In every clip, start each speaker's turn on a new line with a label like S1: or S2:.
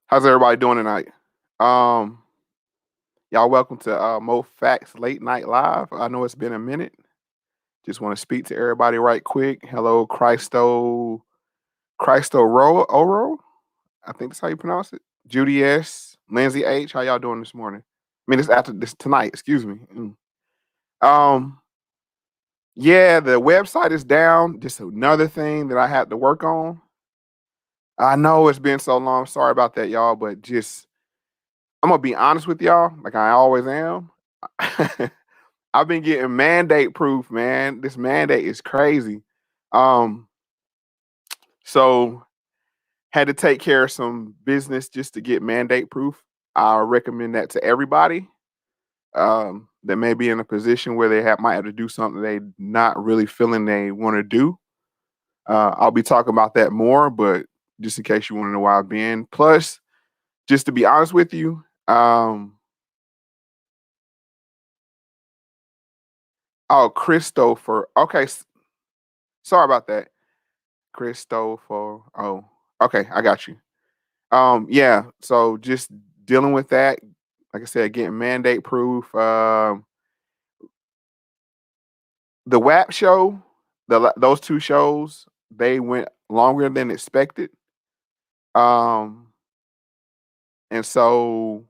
S1: How's everybody doing tonight? Um, y'all welcome to Moe Factz Late Night Live. I know it's been a minute. Just want to speak to everybody right quick. Hello, Christo Oro. I think that's how you pronounce it. Judy S, Lindsay H. How y'all doing this morning? I mean, this tonight. Excuse me. Um, yeah, the website is down. Just another thing that I had to work on. I know it's been so long. Sorry about that, y'all. But just I'm gonna be honest with y'all, like I always am. I've been getting mandate proof, man. This mandate is crazy. Um, so had to take care of some business just to get mandate proof. I recommend that to everybody that may be in a position where they might have to do something they not really feeling they want to do. I'll be talking about that more, but just in case you want to know where I've been. Plus, just to be honest with you, oh, Christopher. Okay, sorry about that. Christopher. Oh, okay, I got you. Yeah, so just dealing with that. Like I said, getting mandate proof. The WAP show, those two shows, they went longer than expected. Um, and so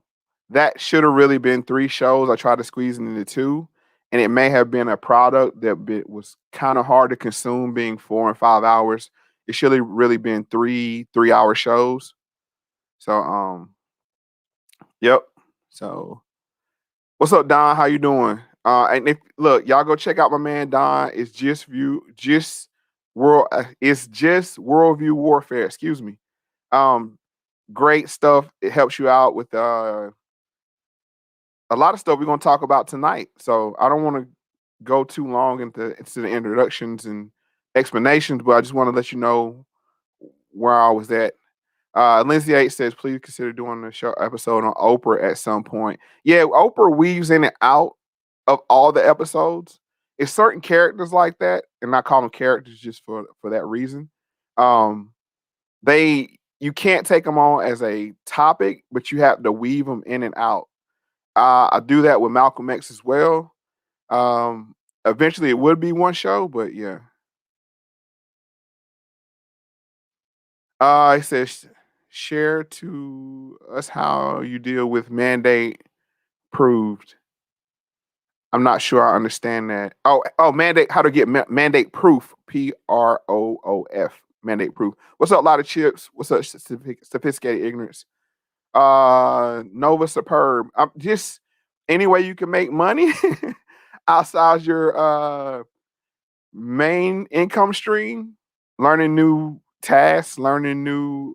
S1: that should have really been three shows. I tried to squeeze it into two, and it may have been a product that was kind of hard to consume, being 4 and 5 hours. It should have really been three-hour shows. So yep. So what's up, Don? How you doing? And if look, y'all go check out my man Don. It's just worldview warfare. Excuse me. Um, Great stuff. It helps you out with a lot of stuff we're gonna talk about tonight. So I don't want to go too long into the introductions and explanations, but I just want to let you know where I was at. Lindsay H says, please consider doing a show episode on Oprah at some point. Yeah, Oprah weaves in and out of all the episodes. It's certain characters like that, and I call them characters just for that reason. Um, they you can't take them on as a topic, but you have to weave them in and out. I do that with Malcolm X as well. Eventually, it would be one show, but yeah. It says share to us how you deal with mandate proved. I'm not sure I understand that. Mandate, how to get mandate proof. Proof. Mandate proof. What's up, lot of chips? What's up, sophisticated ignorance? Nova Superb. I'm just any way you can make money outside your main income stream, learning new tasks, learning new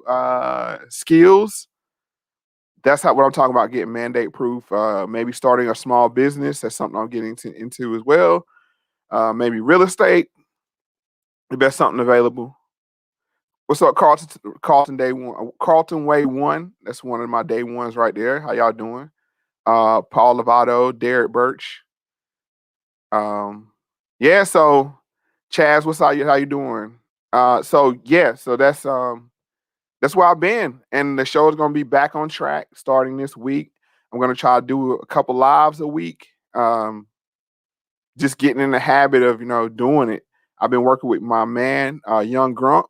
S1: skills. That's what I'm talking about, getting mandate proof. Maybe starting a small business. That's something I'm getting into as well. Maybe real estate. If that's something available. What's up, Carlton? Carlton Day One. Carlton Way One. That's one of my day ones right there. How y'all doing? Paul Lovato, Derek Birch. Yeah. So, Chaz, what's up? How you doing? So yeah. So that's where I've been, and the show is going to be back on track starting this week. I'm going to try to do a couple lives a week. Just getting in the habit of doing it. I've been working with my man Young Grump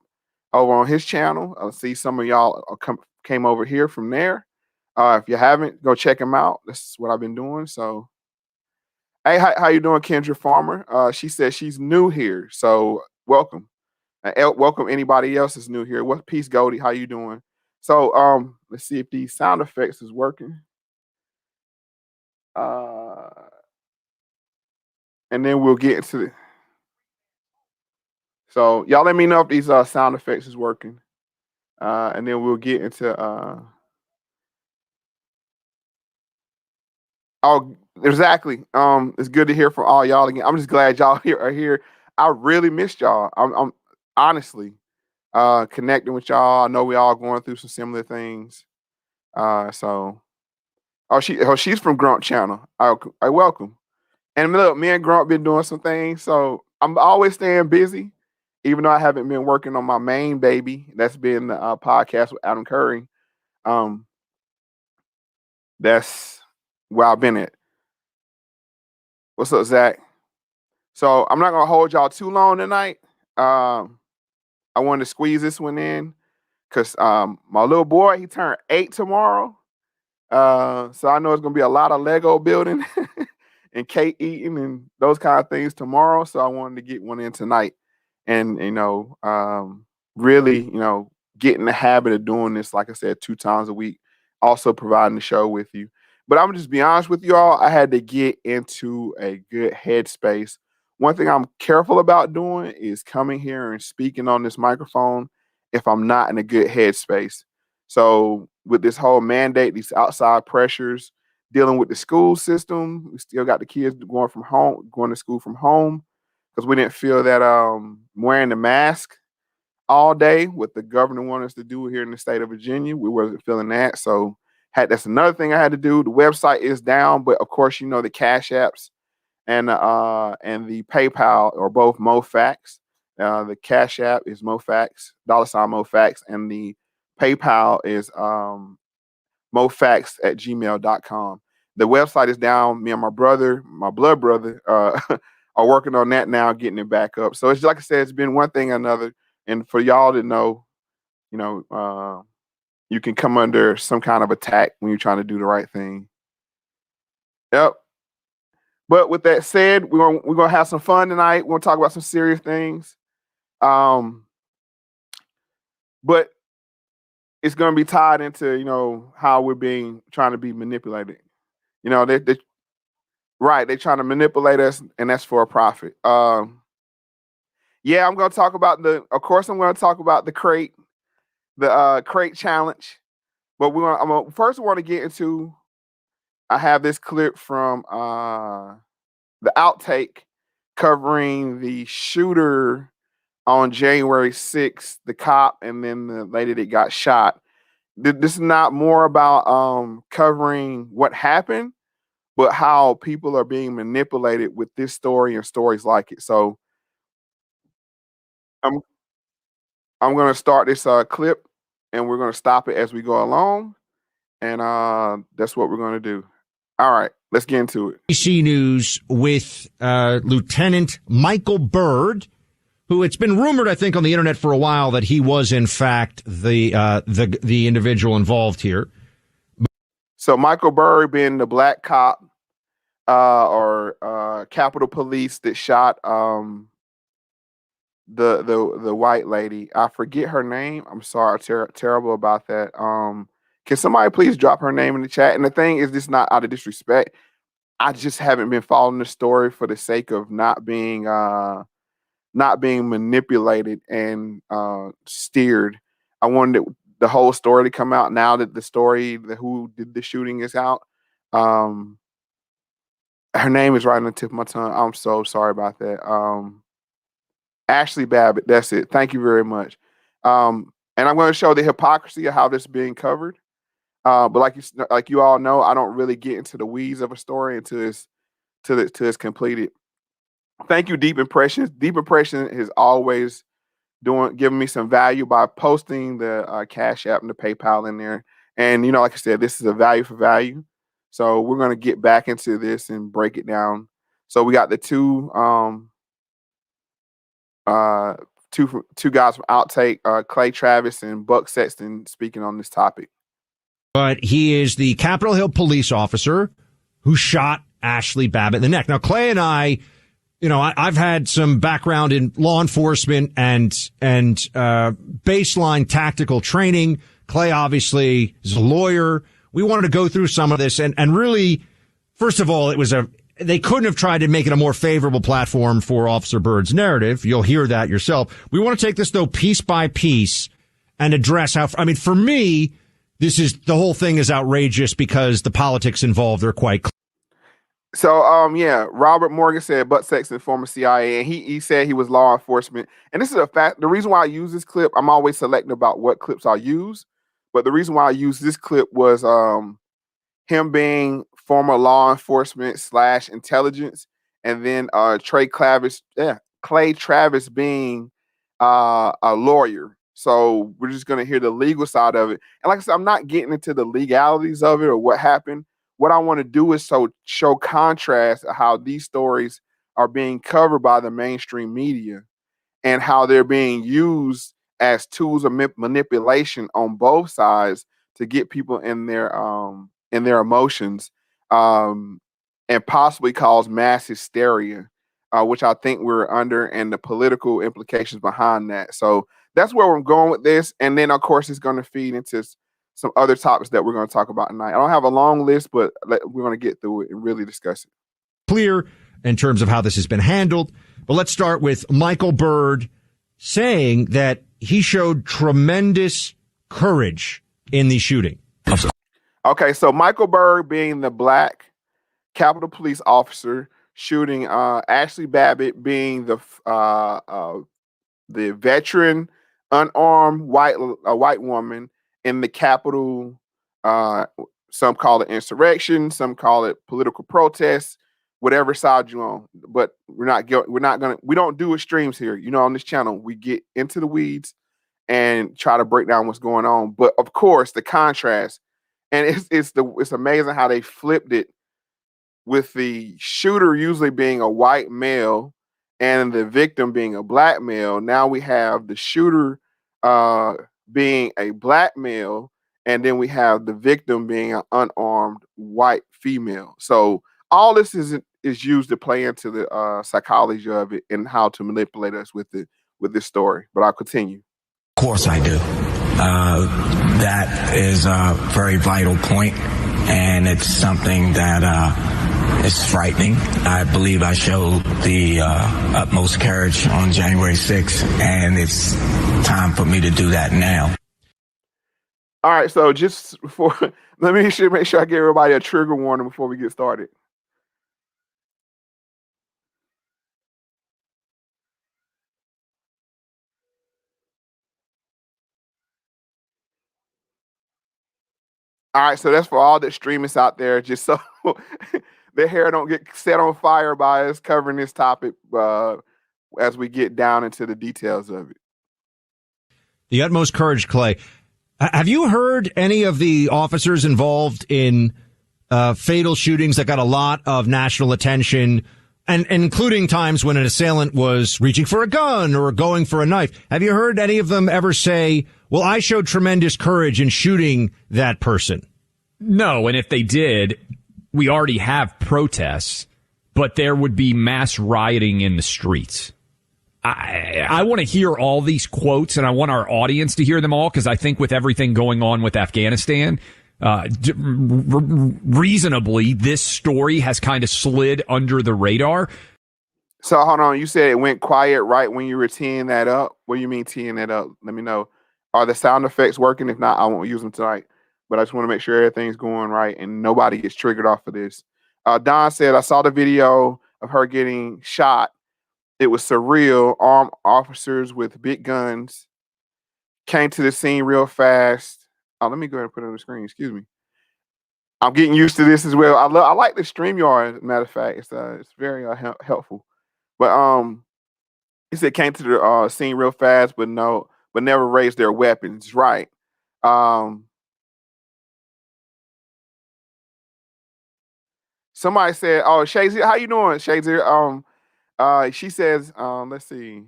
S1: over on his channel. I see some of y'all came over here from there. If you haven't, go check him out. That's what I've been doing. So, hey, how you doing, Kendra Farmer? She says she's new here, so welcome. Welcome anybody else is new here. What peace, Goldie? How you doing? So, let's see if these sound effects is working. Uh, and then we'll get into the. So, y'all let me know if these sound effects is working. And then we'll get into. Oh, exactly. It's good to hear from all y'all again. I'm just glad y'all are here. I really missed y'all. I'm honestly connecting with y'all. I know we all going through some similar things. So she's from Grump Channel. I welcome. And look, me and Grump been doing some things, so I'm always staying busy, even though I haven't been working on my main baby. That's been the podcast with Adam Curry. That's where I've been at. What's up, Zach? So I'm not gonna hold y'all too long tonight. I wanted to squeeze this one in because my little boy, he turned 8 tomorrow. So I know it's gonna be a lot of Lego building and cake eating and those kind of things tomorrow. So I wanted to get one in tonight, and really, get in the habit of doing this. Like I said, 2 times a week. Also providing the show with you. But I'm gonna just be honest with you all. I had to get into a good headspace. One thing I'm careful about doing is coming here and speaking on this microphone if I'm not in a good headspace. So with this whole mandate, these outside pressures, dealing with the school system, we still got the kids going to school from home because we didn't feel that wearing the mask all day, what the governor wanted us to do here in the state of Virginia, we wasn't feeling that. So that's another thing I had to do. The website is down, but of course, the Cash Apps and the PayPal are both Moe Factz. The Cash App is Moe Factz, $ Moe Factz, and the PayPal is mofactz@gmail.com. The website is down. Me and my brother, my blood brother, are working on that now, getting it back up. So it's like I said, it's been one thing or another. And for y'all to know, you can come under some kind of attack when you're trying to do the right thing. Yep. But with that said, we're gonna have some fun tonight. We're gonna talk about some serious things. But it's gonna be tied into how we're trying to be manipulated. They right, they're trying to manipulate us, and that's for a profit. Yeah, I'm gonna talk about of course I'm gonna talk about the crate challenge. But first we want to get into, I have this clip from the outtake covering the shooter on January 6th, the cop, and then the lady that got shot. This is not more about covering what happened, but how people are being manipulated with this story and stories like it. So I'm going to start this clip, and we're going to stop it as we go along, and that's what we're going to do. All right, let's get into it.
S2: ABC News with Lieutenant Michael Byrd, who it's been rumored, I think, on the internet for a while that he was in fact the individual involved here.
S1: So Michael Byrd being the black cop or Capitol Police that shot the white lady. I forget her name. I'm sorry, terrible about that. Can somebody please drop her name in the chat? And the thing is, this is not out of disrespect. I just haven't been following the story for the sake of not being manipulated and steered. I wanted the whole story to come out now that who did the shooting is out. Her name is right on the tip of my tongue. I'm so sorry about that. Ashley Babbitt, that's it. Thank you very much. And I'm going to show the hypocrisy of how this is being covered. But like you all know, I don't really get into the weeds of a story until it's completed. Thank you, Deep Impressions. Deep Impression is always giving me some value by posting the Cash App and the PayPal in there. And like I said, this is a value for value. So we're gonna get back into this and break it down. So we got the two guys from Outtake, Clay Travis and Buck Sexton, speaking on this topic.
S2: But he is the Capitol Hill police officer who shot Ashley Babbitt in the neck. Now, Clay and I've had some background in law enforcement and baseline tactical training. Clay obviously is a lawyer. We wanted to go through some of this and really, first of all, they couldn't have tried to make it a more favorable platform for Officer Byrd's narrative. You'll hear that yourself. We want to take this though piece by piece and address for me, the whole thing is outrageous because the politics involved are quite clear.
S1: So, Robert Morgan said Buck Sexton, former CIA, and he said he was law enforcement. And this is a fact. The reason why I use this clip, I'm always selecting about what clips I use. But the reason why I use this clip was him being former law enforcement / intelligence, and then Clay Travis being a lawyer. So we're just going to hear the legal side of it. And like I said, I'm not getting into the legalities of it or what happened. What I want to do is show contrast of how these stories are being covered by the mainstream media and how they're being used as tools of manipulation on both sides to get people in their emotions, um, and possibly cause mass hysteria, which I think we're under, and the political implications behind that. So that's where I'm going with this, and then of course it's going to feed into some other topics that we're going to talk about tonight. I don't have a long list, but we're going to get through it and really discuss it.
S2: Clear in terms of how this has been handled, but let's start with Michael Byrd saying that he showed tremendous courage in the shooting.
S1: Okay, so Michael Byrd being the black Capitol Police officer shooting Ashley Babbitt being the veteran unarmed white woman in the Capitol. Some call it insurrection, some call it political protest, whatever side you're on. But we don't do extremes here. On this channel, we get into the weeds and try to break down what's going on. But of course, the contrast, and it's amazing how they flipped it, with the shooter usually being a white male and the victim being a black male. Now we have the shooter being a black male, and then we have the victim being an unarmed white female. So all this is used to play into the psychology of it and how to manipulate us with this story. But I'll continue.
S3: Of course I do. That is a very vital point, and it's something that is frightening. I believe I showed the utmost courage on January 6th, and it's time for me to do that now.
S1: All right, so just before, let me make sure I give everybody a trigger warning before we get started. All right, so that's for all the extremists out there, just so their hair don't get set on fire by us covering this topic as we get down into the details of it.
S2: The utmost courage, Clay. Have you heard any of the officers involved in fatal shootings that got a lot of national attention, and including times when an assailant was reaching for a gun or going for a knife? Have you heard any of them ever say, well, I showed tremendous courage in shooting that person?
S4: No, and if they did, we already have protests, but there would be mass rioting in the streets. I want to hear all these quotes, and I want our audience to hear them all, because I think with everything going on with Afghanistan, reasonably, this story has kind of slid under the radar.
S1: So hold on, you said it went quiet right when you were teeing that up. What do you mean teeing that up? Let me know. Are the sound effects working? If not, I won't use them tonight. But I just want to make sure everything's going right and nobody gets triggered off of this. Don said, I saw the video of her getting shot. It was surreal. Armed officers with big guns came to the scene real fast. Oh, let me go ahead and put it on the screen. Excuse me. I'm getting used to this as well. I like the StreamYard. Matter of fact, it's very helpful. But he said came to the scene real fast, but never raised their weapons. Right. Somebody said, "Oh, Shazy, how you doing, Shazy?" She says, let's see.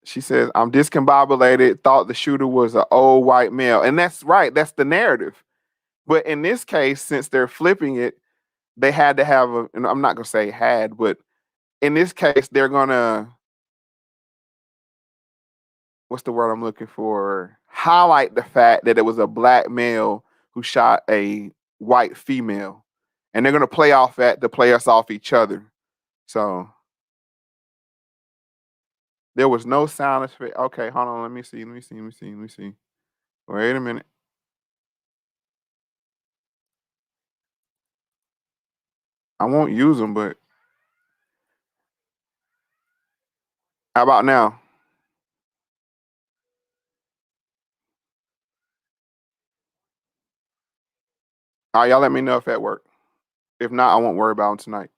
S1: She says, I'm discombobulated, thought the shooter was an old white male. And that's right. That's the narrative. But in this case, since they're flipping it, they had to have and I'm not going to say had, but in this case, they're going to, what's the word I'm looking for? Highlight the fact that it was a black male who shot a white female. And they're going to play off that to play us off each other. So there was no sound effect. Okay, hold on. Let me see. Wait a minute. I won't use them, but how about now? All right, y'all let me know if that worked. If not, I won't worry about them tonight.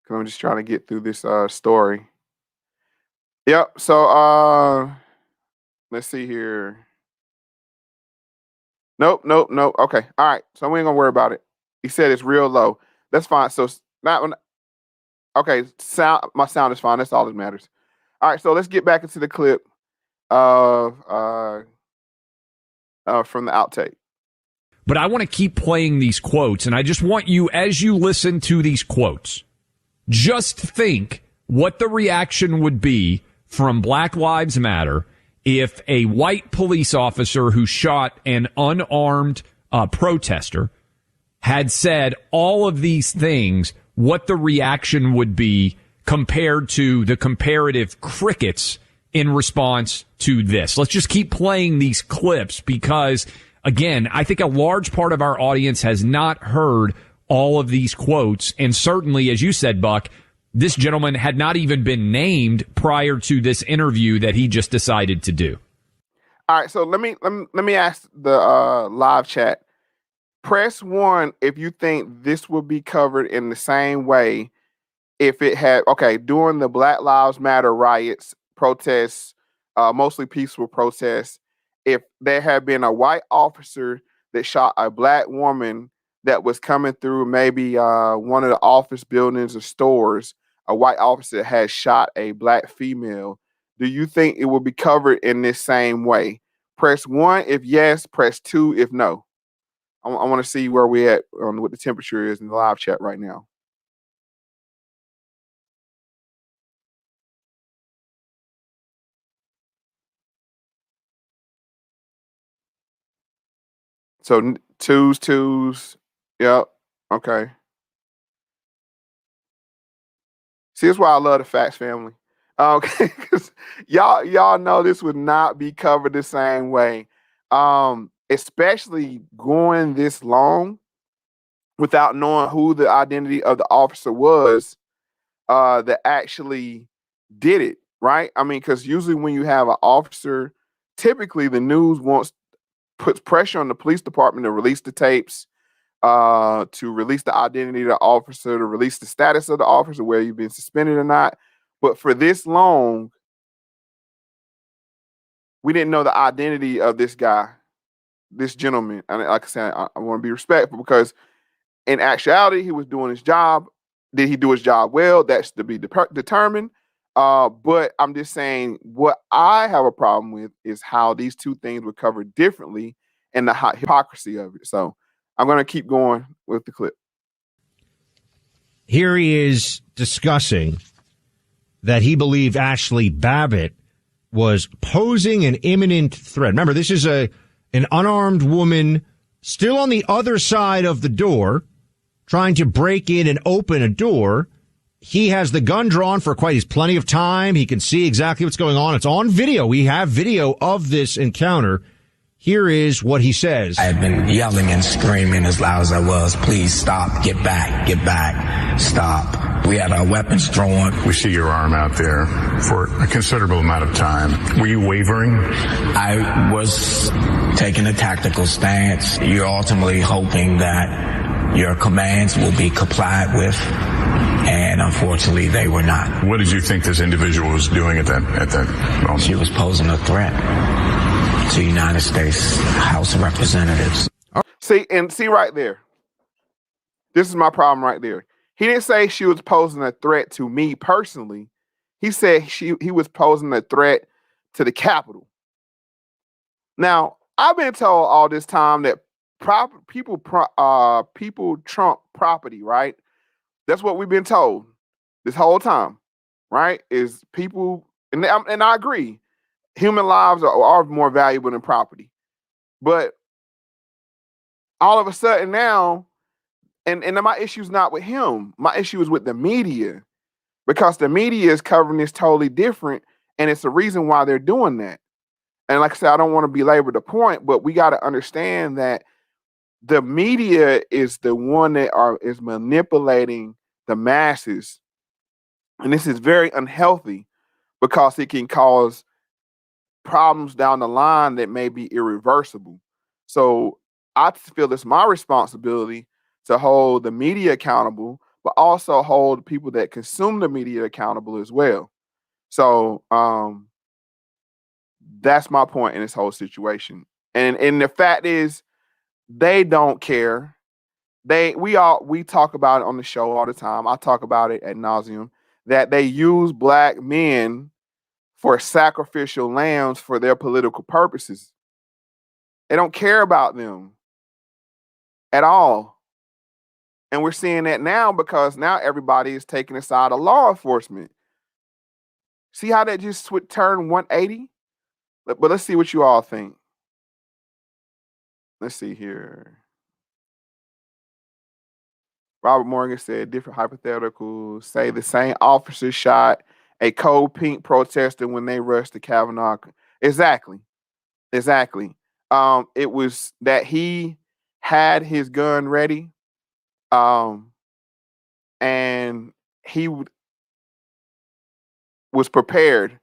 S1: Because I'm just trying to get through this story. Yep. So let's see here. Nope. Okay. All right. So we ain't gonna worry about it. He said it's real low. That's fine. So that one. Okay. My sound is fine. That's all that matters. All right. So let's get back into the clip of from the outtake.
S4: But I want to keep playing these quotes, and I just want you, as you listen to these quotes, just think what the reaction would be from Black Lives Matter if a white police officer who shot an unarmed protester had said all of these things, what the reaction would be compared to the comparative crickets in response to this. Let's just keep playing these clips because, again, I think a large part of our audience has not heard all of these quotes. And certainly, as you said, Buck, this gentleman had not even been named prior to this interview that he just decided to do.
S1: All right. So let me ask the live chat. Press 1 if you think this will be covered in the same way if it had, during the Black Lives Matter riots, protests, mostly peaceful protests, if there had been a white officer that shot a black woman that was coming through maybe one of the office buildings or stores, a white officer had shot a black female, do you think it will be covered in this same way? Press 1 if yes, press 2 if no. I want to see where we're at on what the temperature is in the live chat right now. So twos. Yep. Okay. See, that's why I love the Factz family. Okay, because y'all know this would not be covered the same way. Especially going this long without knowing who the identity of the officer was that actually did it, right? I mean, because usually when you have an officer, typically the news puts pressure on the police department to release the tapes, to release the identity of the officer, to release the status of the officer, whether you've been suspended or not. But for this long, we didn't know the identity of this guy, this gentleman. And like I said, I want to be respectful because in actuality, he was doing his job. Did he do his job well? That's to be determined. But I'm just saying what I have a problem with is how these two things were covered differently and the hypocrisy of it. So I'm going to keep going with the clip.
S2: Here he is discussing that he believed Ashley Babbitt was posing an imminent threat. Remember, this is an unarmed woman still on the other side of the door, trying to break in and open a door. He has the gun drawn for he's plenty of time. He can see exactly what's going on. It's on video. We have video of this encounter. Here is what he says.
S3: I had been yelling and screaming as loud as I was, please stop, get back, stop. We had our weapons drawn.
S5: We see your arm out there for a considerable amount of time. Were you wavering?
S3: I was taking a tactical stance. You're ultimately hoping that your commands will be complied with, and unfortunately they were not.
S5: What did you think this individual was doing at that moment?
S3: She was posing a threat to the United States House of Representatives.
S1: See right there. This is my problem right there. He didn't say she was posing a threat to me personally. He said he was posing a threat to the Capitol. Now, I've been told all this time that people trump property, right? That's what we've been told this whole time, right? Is people, and I agree, human lives are more valuable than property. But all of a sudden now, and my issue is not with him. My issue is with the media, because the media is covering this totally different, and it's the reason why they're doing that. And like I said, I don't want to belabor the point, but we got to understand that the media is the one that is manipulating the masses. And this is very unhealthy because it can cause problems down the line that may be irreversible. So I feel it's my responsibility to hold the media accountable, but also hold people that consume the media accountable as well. So that's my point in this whole situation. And the fact is, they don't care. We talk about it on the show all the time. I talk about it ad nauseum, that they use black men for sacrificial lambs for their political purposes. They don't care about them at all. And we're seeing that now because now everybody is taking the side of law enforcement. See how that just turned 180? But let's see what you all think. Let's see here. Robert Morgan said different hypotheticals. Say the same officer shot a cold pink protester when they rushed the Kavanaugh. Exactly. It was that he had his gun ready, and he was prepared.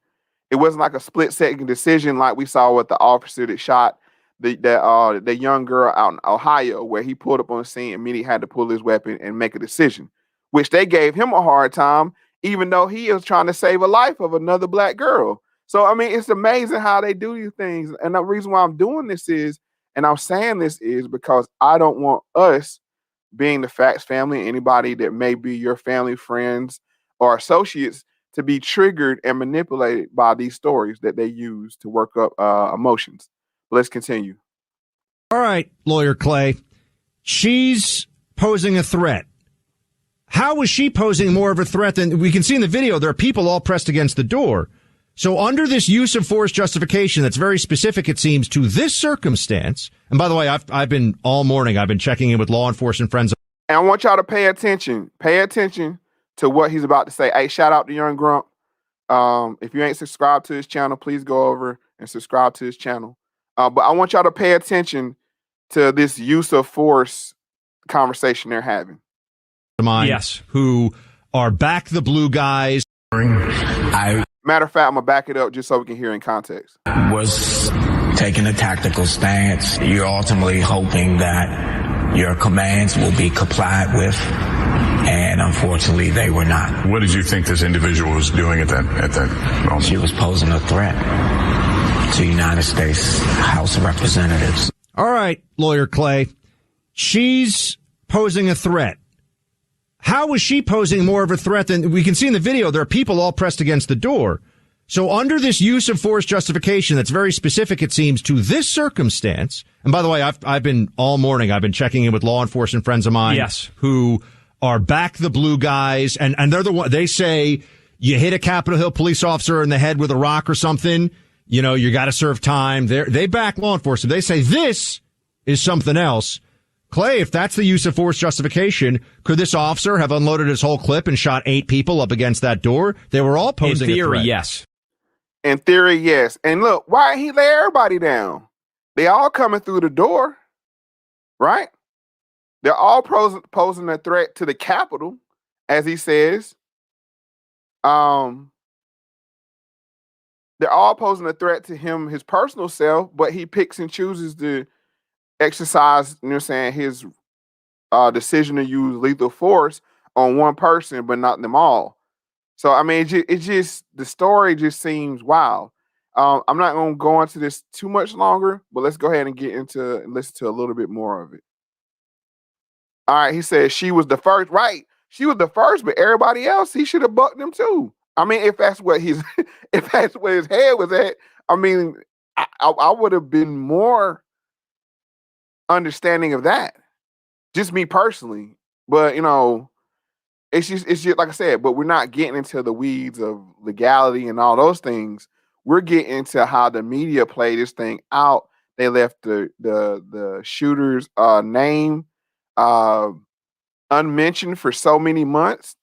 S1: It wasn't like a split-second decision like we saw with the officer that shot the young girl out in Ohio, where he pulled up on the scene and immediately had to pull his weapon and make a decision, which they gave him a hard time, even though he was trying to save a life of another black girl. So, I mean, it's amazing how they do these things. And the reason why I'm doing this is, and I'm saying this is because I don't want us, being the Factz family, anybody that may be your family, friends, or associates, to be triggered and manipulated by these stories that they use to work up emotions. Let's continue.
S2: All right, Lawyer Clay. She's posing a threat. How is she posing more of a threat than we can see in the video? There are people all pressed against the door. So under this use of force justification that's very specific, it seems, to this circumstance. And by the way, I've been all morning, I've been checking in with law enforcement friends.
S1: And I want y'all to pay attention. Pay attention to what he's about to say. Hey, shout out to Young Grump. If you ain't subscribed to his channel, please go over and subscribe to his channel. But I want y'all to pay attention to this use of force conversation they're having.
S2: Yes, who are back the blue guys.
S1: Matter of fact, I'm going to back it up just so we can hear in context.
S3: Was taking a tactical stance. You're ultimately hoping that your commands will be complied with, and unfortunately they were not.
S5: What did you think this individual was doing at that moment?
S3: She was posing a threat to United States House of Representatives.
S2: All right, Lawyer Clay. She's posing a threat. How is she posing more of a threat than we can see in the video? There are people all pressed against the door. So under this use of force justification that's very specific, it seems, to this circumstance. And by the way, I've been all morning, I've been checking in with law enforcement friends of mine.
S4: Yes. Who
S2: are back the blue guys. And they're the one, they say you hit a Capitol Hill police officer in the head with a rock or something, you know, you got to serve time. They back law enforcement. They say this is something else. Clay, if that's the use of force justification, could this officer have unloaded his whole clip and shot 8 people up against that door? They were all posing
S4: in theory,
S2: a threat.
S4: yes.
S1: In theory, yes. And look, why he lay everybody down? They all coming through the door, right? They're all posing a threat to the Capitol, as he says. They're all posing a threat to him, his personal self, but he picks and chooses to exercise, you know what I'm saying, his decision to use lethal force on one person, but not them all. So, I mean, it just, the story just seems wild. I'm not going to go into this too much longer, but let's go ahead and get into and listen to a little bit more of it. All right, he said she was the first, right? She was the first, but everybody else, he should have bucked them too. I mean, if that's what his, if that's where his head was at, I mean, I would have been more understanding of that, just me personally. But you know, it's just like I said. But we're not getting into the weeds of legality and all those things. We're getting into how the media play this thing out. They left the shooter's name unmentioned for so many months.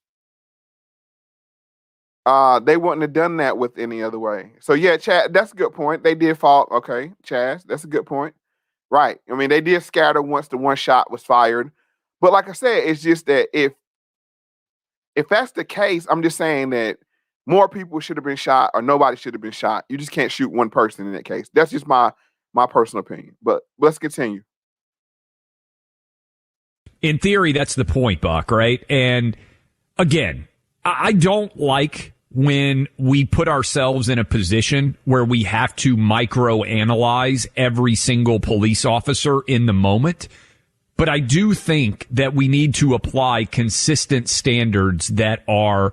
S1: They wouldn't have done that with any other way. So yeah, Chad, that's a good point. They did fall. Okay, Chaz, that's a good point. Right. I mean, they did scatter once the one shot was fired. But like I said, it's just that if that's the case, I'm just saying that more people should have been shot or nobody should have been shot. You just can't shoot one person in that case. That's just my personal opinion. But let's continue.
S4: In theory, that's the point, Buck, right? And again, I don't like when we put ourselves in a position where we have to microanalyze every single police officer in the moment. But I do think that we need to apply consistent standards that are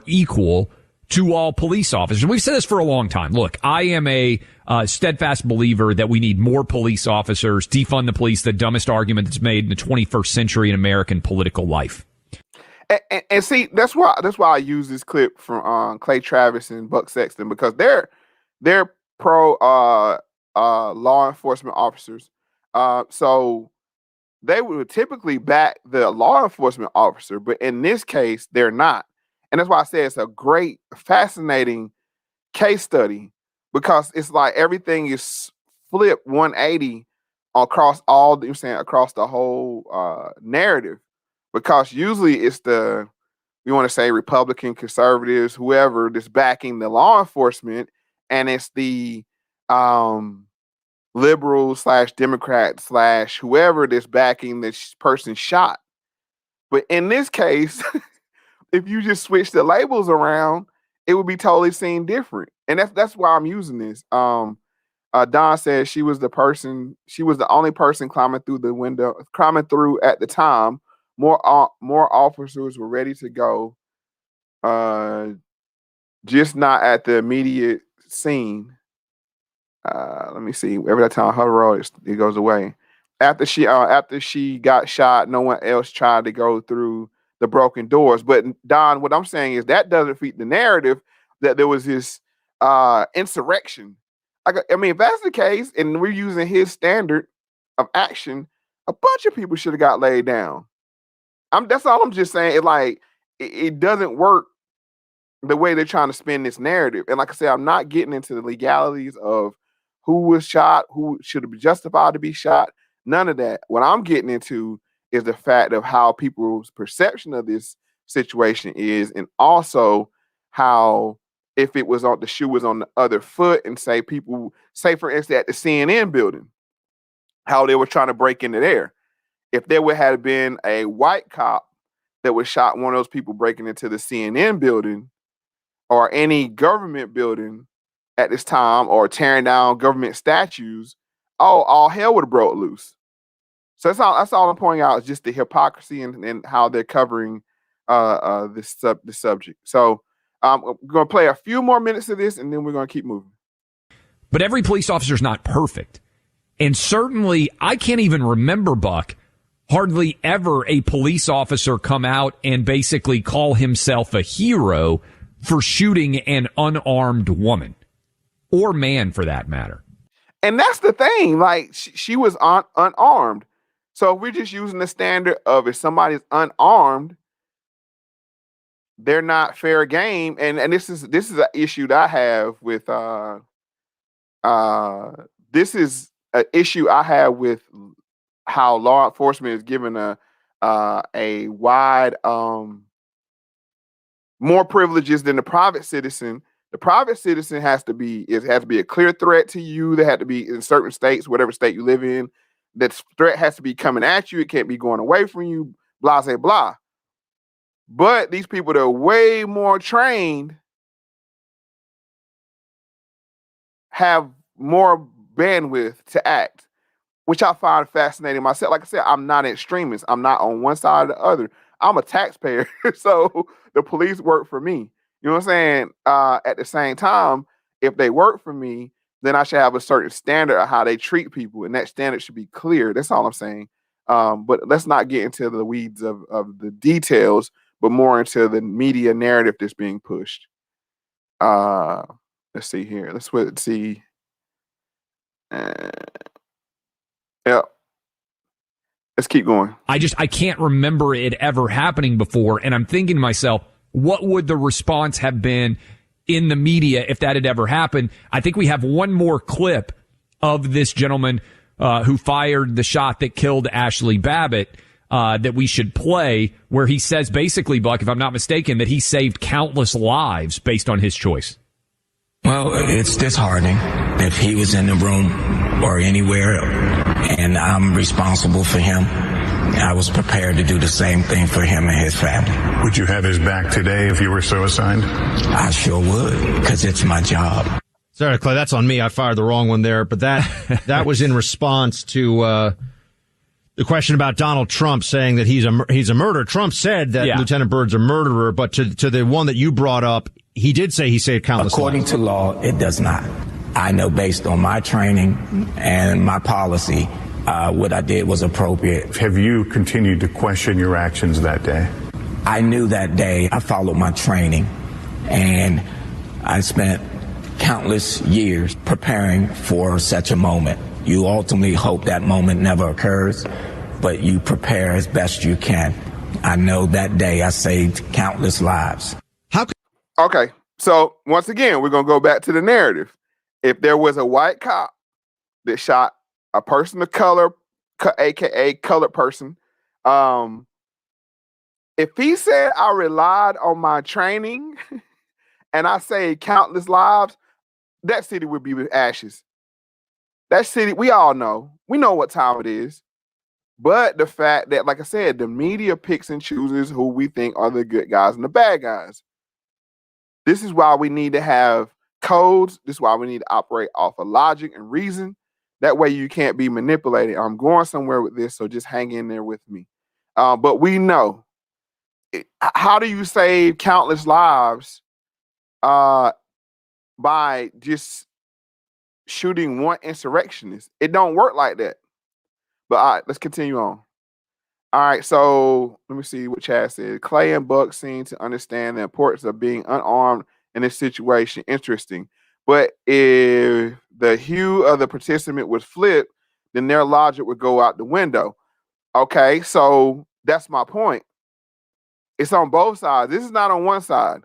S4: equal to all police officers. We've said this for a long time. Look, I am a steadfast believer that we need more police officers. Defund the police, the dumbest argument that's made in the 21st century in American political life.
S1: And see, that's why I use this clip from Clay Travis and Buck Sexton, because they're pro law enforcement officers. So they would typically back the law enforcement officer, but in this case, they're not. And that's why I say it's a great, fascinating case study, because it's like everything is flipped 180 across across the whole narrative. Because usually it's we want to say Republican, conservatives, whoever that's backing the law enforcement, and it's the liberals / Democrats / whoever that's backing this person shot. But in this case, if you just switch the labels around, it would be totally seen different. And that's why I'm using this. Don said she was the only person climbing through at the time. More officers were ready to go, just not at the immediate scene. Let me see. Every time her role it goes away. After she got shot, no one else tried to go through the broken doors. But Don, what I'm saying is that doesn't fit the narrative that there was this insurrection. I mean, if that's the case, and we're using his standard of action, a bunch of people should have got laid down. That's all I'm just saying. It doesn't work the way they're trying to spin this narrative. And like I said, I'm not getting into the legalities of who was shot, who should be justified to be shot. None of that. What I'm getting into is the fact of how people's perception of this situation is, and also how if the shoe was on the other foot, and say for instance at the CNN building, how they were trying to break into there. If there would have been a white cop that was shot, one of those people breaking into the CNN building or any government building at this time, or tearing down government statues, all hell would have broke loose. So that's all I'm pointing out, is just the hypocrisy and how they're covering this subject. So we're going to play a few more minutes of this, and then we're going to keep moving.
S4: But every police officer is not perfect. And certainly, I can't even remember, Buck, hardly ever a police officer come out and basically call himself a hero for shooting an unarmed woman, or man for that matter.
S1: And that's the thing. Like, she was unarmed. So if we're just using the standard of if somebody's unarmed, they're not fair game. And this is an issue that I have with this is an issue I have with how law enforcement is given a wide more privileges than the private citizen. The private citizen has to be a clear threat to you. There had to be, in certain states, whatever state you live in, that threat has to be coming at you. It can't be going away from you, blah, blah, blah. But these people that are way more trained have more bandwidth to act, which I find fascinating myself. Like I said, I'm not an extremist. I'm not on one side or the other. I'm a taxpayer, so the police work for me. You know what I'm saying? At the same time, if they work for me, then I should have a certain standard of how they treat people, and that standard should be clear. That's all I'm saying. But let's not get into the weeds of the details, but more into the media narrative that's being pushed. Let's see here. Let's see. Yeah. Let's keep going.
S4: I can't remember it ever happening before. And I'm thinking to myself, what would the response have been in the media if that had ever happened? I think we have one more clip of this gentleman who fired the shot that killed Ashley Babbitt that we should play, where he says basically, Buck, if I'm not mistaken, that he saved countless lives based on his choice.
S3: Well, it's disheartening if he was in the room or anywhere and I'm responsible for him. I was prepared to do the same thing for him and his family.
S5: Would you have his back today if you were so assigned?
S3: I sure would, because it's my job.
S2: Sorry, Clay, that's on me. I fired the wrong one there. But that was in response to the question about Donald Trump saying that he's a murderer. Trump said that Lieutenant Byrd's a murderer, but to the one that you brought up, he did say he saved countless lives.
S3: According to law, it does not. I know based on my training and my policy, what I did was appropriate.
S5: Have you continued to question your actions that day?
S3: I knew that day. I followed my training, and I spent countless years preparing for such a moment. You ultimately hope that moment never occurs, but you prepare as best you can. I know that day I saved countless lives.
S1: Okay, so once again, we're going to go back to the narrative. If there was a white cop that shot a person of color, aka colored person, if he said I relied on my training and I saved countless lives, that city would be with ashes. That city, we all know. We know what time it is. But the fact that, like I said, the media picks and chooses who we think are the good guys and the bad guys. This is why we need to have codes. This is why we need to operate off of logic and reason. That way you can't be manipulated. I'm going somewhere with this, so just hang in there with me. But we know. How do you save countless lives by just shooting one insurrectionist? It don't work like that. But all right, let's continue on. All right, so let me see what Chad said. Clay and Buck seem to understand the importance of being unarmed in this situation. Interesting. But if the hue of the participant was flipped, then their logic would go out the window. Okay, so that's my point. It's on both sides. This is not on one side.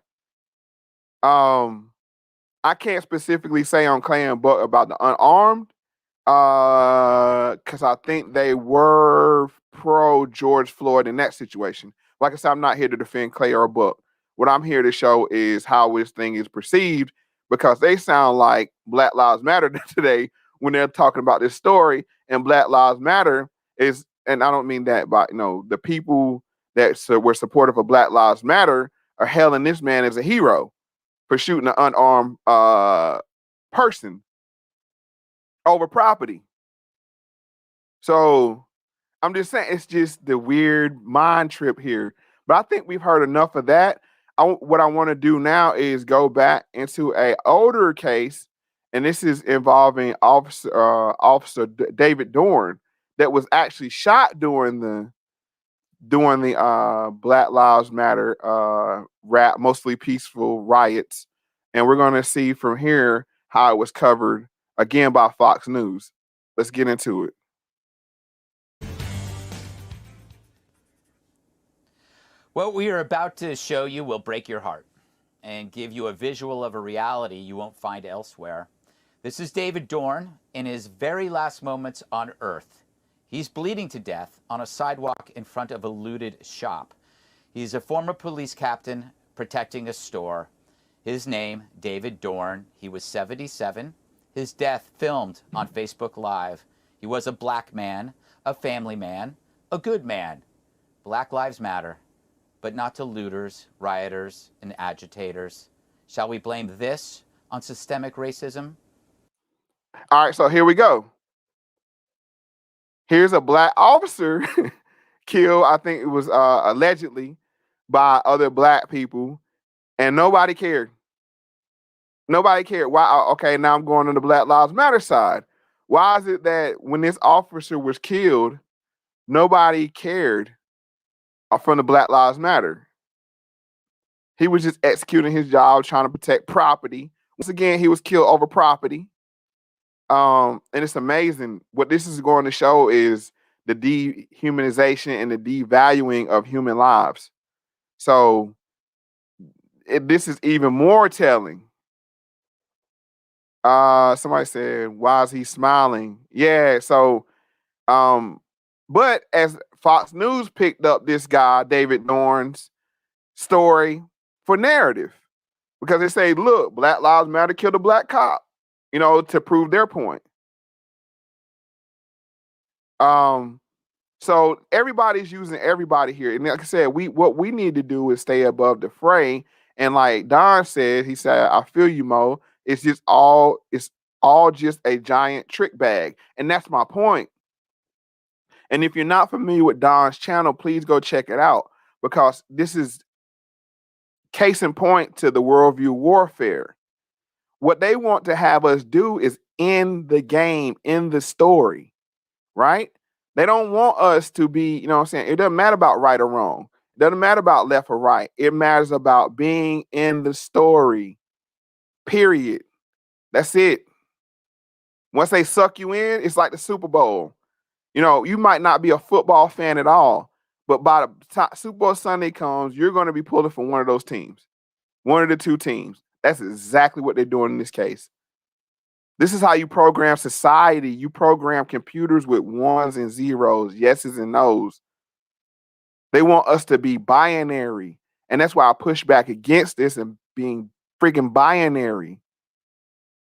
S1: I can't specifically say on Clay and Buck about the unarmed, because I think they were pro George Floyd in that situation. Like I said, I'm not here to defend Clay or Buck. What I'm here to show is how this thing is perceived, because they sound like Black Lives Matter today when they're talking about this story. And Black Lives Matter is, and I don't mean that, but the people that were supportive of Black Lives Matter are hailing this man as a hero for shooting an unarmed person over property. So I'm just saying, it's just the weird mind trip here. But I think we've heard enough of that. What I want to do now is go back into an older case, and this is involving Officer David Dorn, that was actually shot during the Black Lives Matter mostly peaceful riots. And we're going to see from here how it was covered again by Fox News. Let's get into it.
S6: What we are about to show you will break your heart and give you a visual of a reality you won't find elsewhere. This is David Dorn in his very last moments on Earth. He's bleeding to death on a sidewalk in front of a looted shop. He's a former police captain protecting a store. His name, David Dorn. He was 77. His death filmed on Facebook Live. He was a black man, a family man, a good man. Black Lives Matter, but not to looters, rioters, and agitators. Shall we blame this on systemic racism?
S1: All right, so here we go. Here's a black officer killed, I think it was allegedly, by other black people, and nobody cared. Nobody cared. Why? Okay, now I'm going on the Black Lives Matter side. Why is it that when this officer was killed, nobody cared from the Black Lives Matter? He was just executing his job, trying to protect property. Once again, he was killed over property. And it's amazing. What this is going to show is the dehumanization and the devaluing of human lives. So this is even more telling. Somebody said, why is he smiling? Yeah, so but as Fox News picked up this guy, David Dorn's story for narrative, because they say, look, Black Lives Matter killed a black cop, to prove their point. So everybody's using everybody here. And like I said, what we need to do is stay above the fray. And like Don said, he said, I feel you, Mo. It's all just a giant trick bag. And that's my point. And if you're not familiar with Don's channel, please go check it out, because this is case in point to the worldview warfare. What they want to have us do is end the game, in the story, right? They don't want us to be, you know what I'm saying? It doesn't matter about right or wrong. It doesn't matter about left or right. It matters about being in the story, period. That's it. Once they suck you in, it's like the Super Bowl. You know, you might not be a football fan at all, but by the time Super Bowl Sunday comes, you're going to be pulling for one of those teams, one of the two teams. That's exactly what they're doing in this case. This is how you program society. You program computers with ones and zeros, yeses and nos. They want us to be binary. And that's why I push back against this and being freaking binary.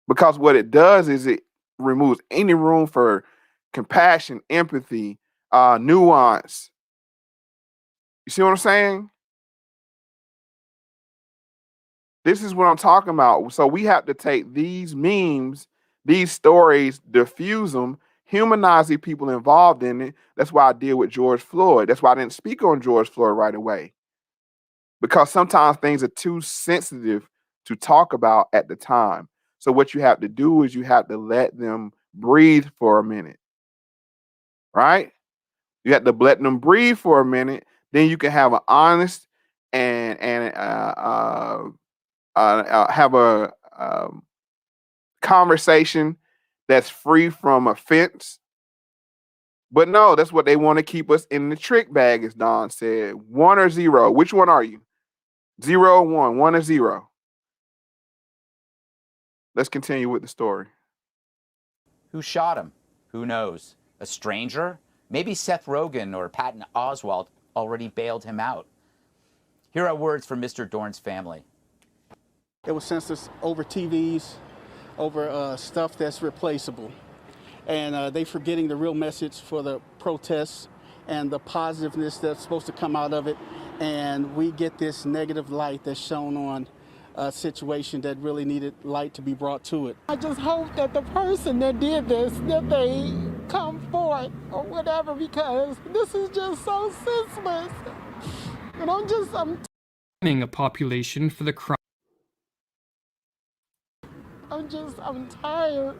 S1: Because what it does is it removes any room for compassion, empathy, nuance. You see what I'm saying? This is what I'm talking about. So we have to take these memes, these stories, diffuse them, humanize the people involved in it. That's why I deal with George Floyd. That's why I didn't speak on George Floyd right away. Because sometimes things are too sensitive to talk about at the time. So what you have to do is you have to let them breathe for a minute. Right? You have to let them breathe for a minute. Then you can have an honest and have a conversation that's free from offense. But no, that's what they want to keep us in the trick bag, as Don said. 1 or 0. Which one are you? 0 or 1, 1 or 0. Let's continue with the story.
S6: Who shot him? Who knows? A stranger? Maybe Seth Rogen or Patton Oswalt already bailed him out. Here are words from Mr. Dorn's family.
S7: It was censored over TVs, over stuff that's replaceable. And they forgetting the real message for the protests and the positiveness that's supposed to come out of it. And we get this negative light that's shown on a situation that really needed light to be brought to it.
S8: I just hope that the person that did this, that they come forth or whatever, because this is just so senseless. And I'm
S9: a population for the crime.
S8: I'm tired.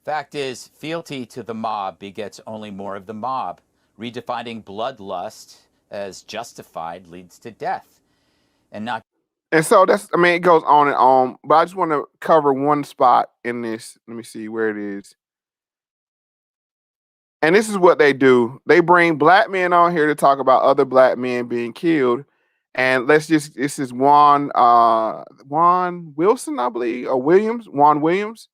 S6: Fact is, fealty to the mob begets only more of the mob. Redefining bloodlust as justified leads to death. And
S1: so it goes on and on, but I just want to cover one spot in this. Let me see where it is. And this is what they do. They bring black men on here to talk about other black men being killed. And this is Juan Wilson, I believe, or Juan Williams.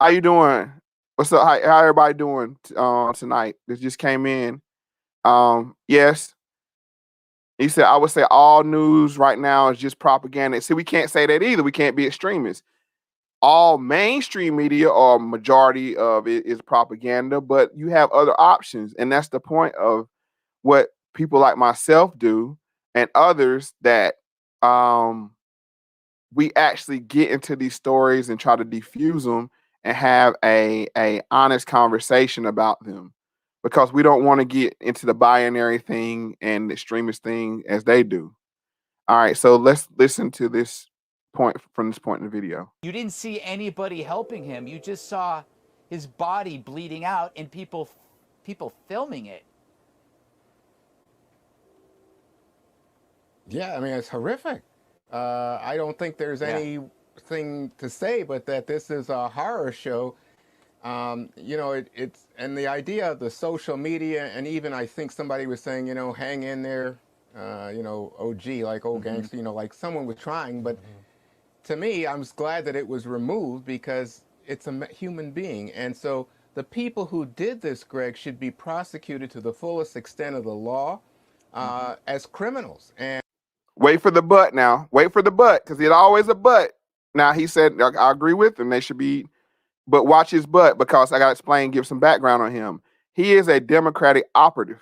S1: How you doing? What's up? How everybody doing tonight? This just came in. Yes. He said, I would say all news right now is just propaganda. See, we can't say that either. We can't be extremists. All mainstream media or majority of it is propaganda, but you have other options. And that's the point of what people like myself do and others, that we actually get into these stories and try to defuse them and have a honest conversation about them, because we don't want to get into the binary thing and the extremist thing as they do. All right, so let's listen to this point from this point in the video.
S6: you didn't see anybody helping him. You just saw his body bleeding out and people filming it.
S10: Yeah, I mean, it's horrific. I don't think there's anything to say but that this is a horror show. It's and the idea of the social media, and even I think somebody was saying, hang in there, OG, like old gangster, like someone was trying. But to me, I'm just glad that it was removed, because it's a human being. And so the people who did this, Greg, should be prosecuted to the fullest extent of the law as criminals. And
S1: wait for the but now. Wait for the but, because it's always a but. Now, he said, I agree with him. They should be But watch his butt, because I got to explain, give some background on him. He is a Democratic operative.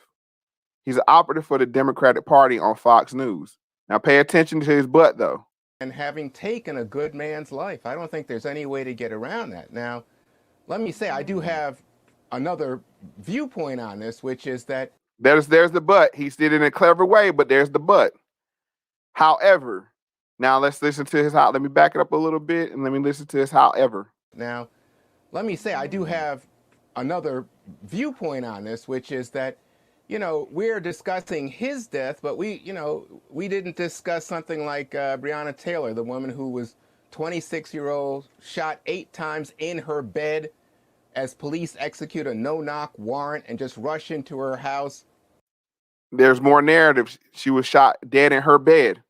S1: He's an operative for the Democratic Party on Fox News. Now pay attention to his butt, though.
S10: And having taken a good man's life, I don't think there's any way to get around that. Now, let me say, I do have another viewpoint on this, which is that
S1: there's the but. He did it in a clever way, but there's the but. However, now let's listen to his how. Let me back it up a little bit and let me listen to his however.
S10: Now, let me say, I do have another viewpoint on this, which is that, you know, we're discussing his death, but we didn't discuss something like Breonna Taylor, the woman who was 26-year-old, shot 8 times in her bed as police execute a no-knock warrant and just rush into her house.
S1: There's more narrative. She was shot dead in her bed.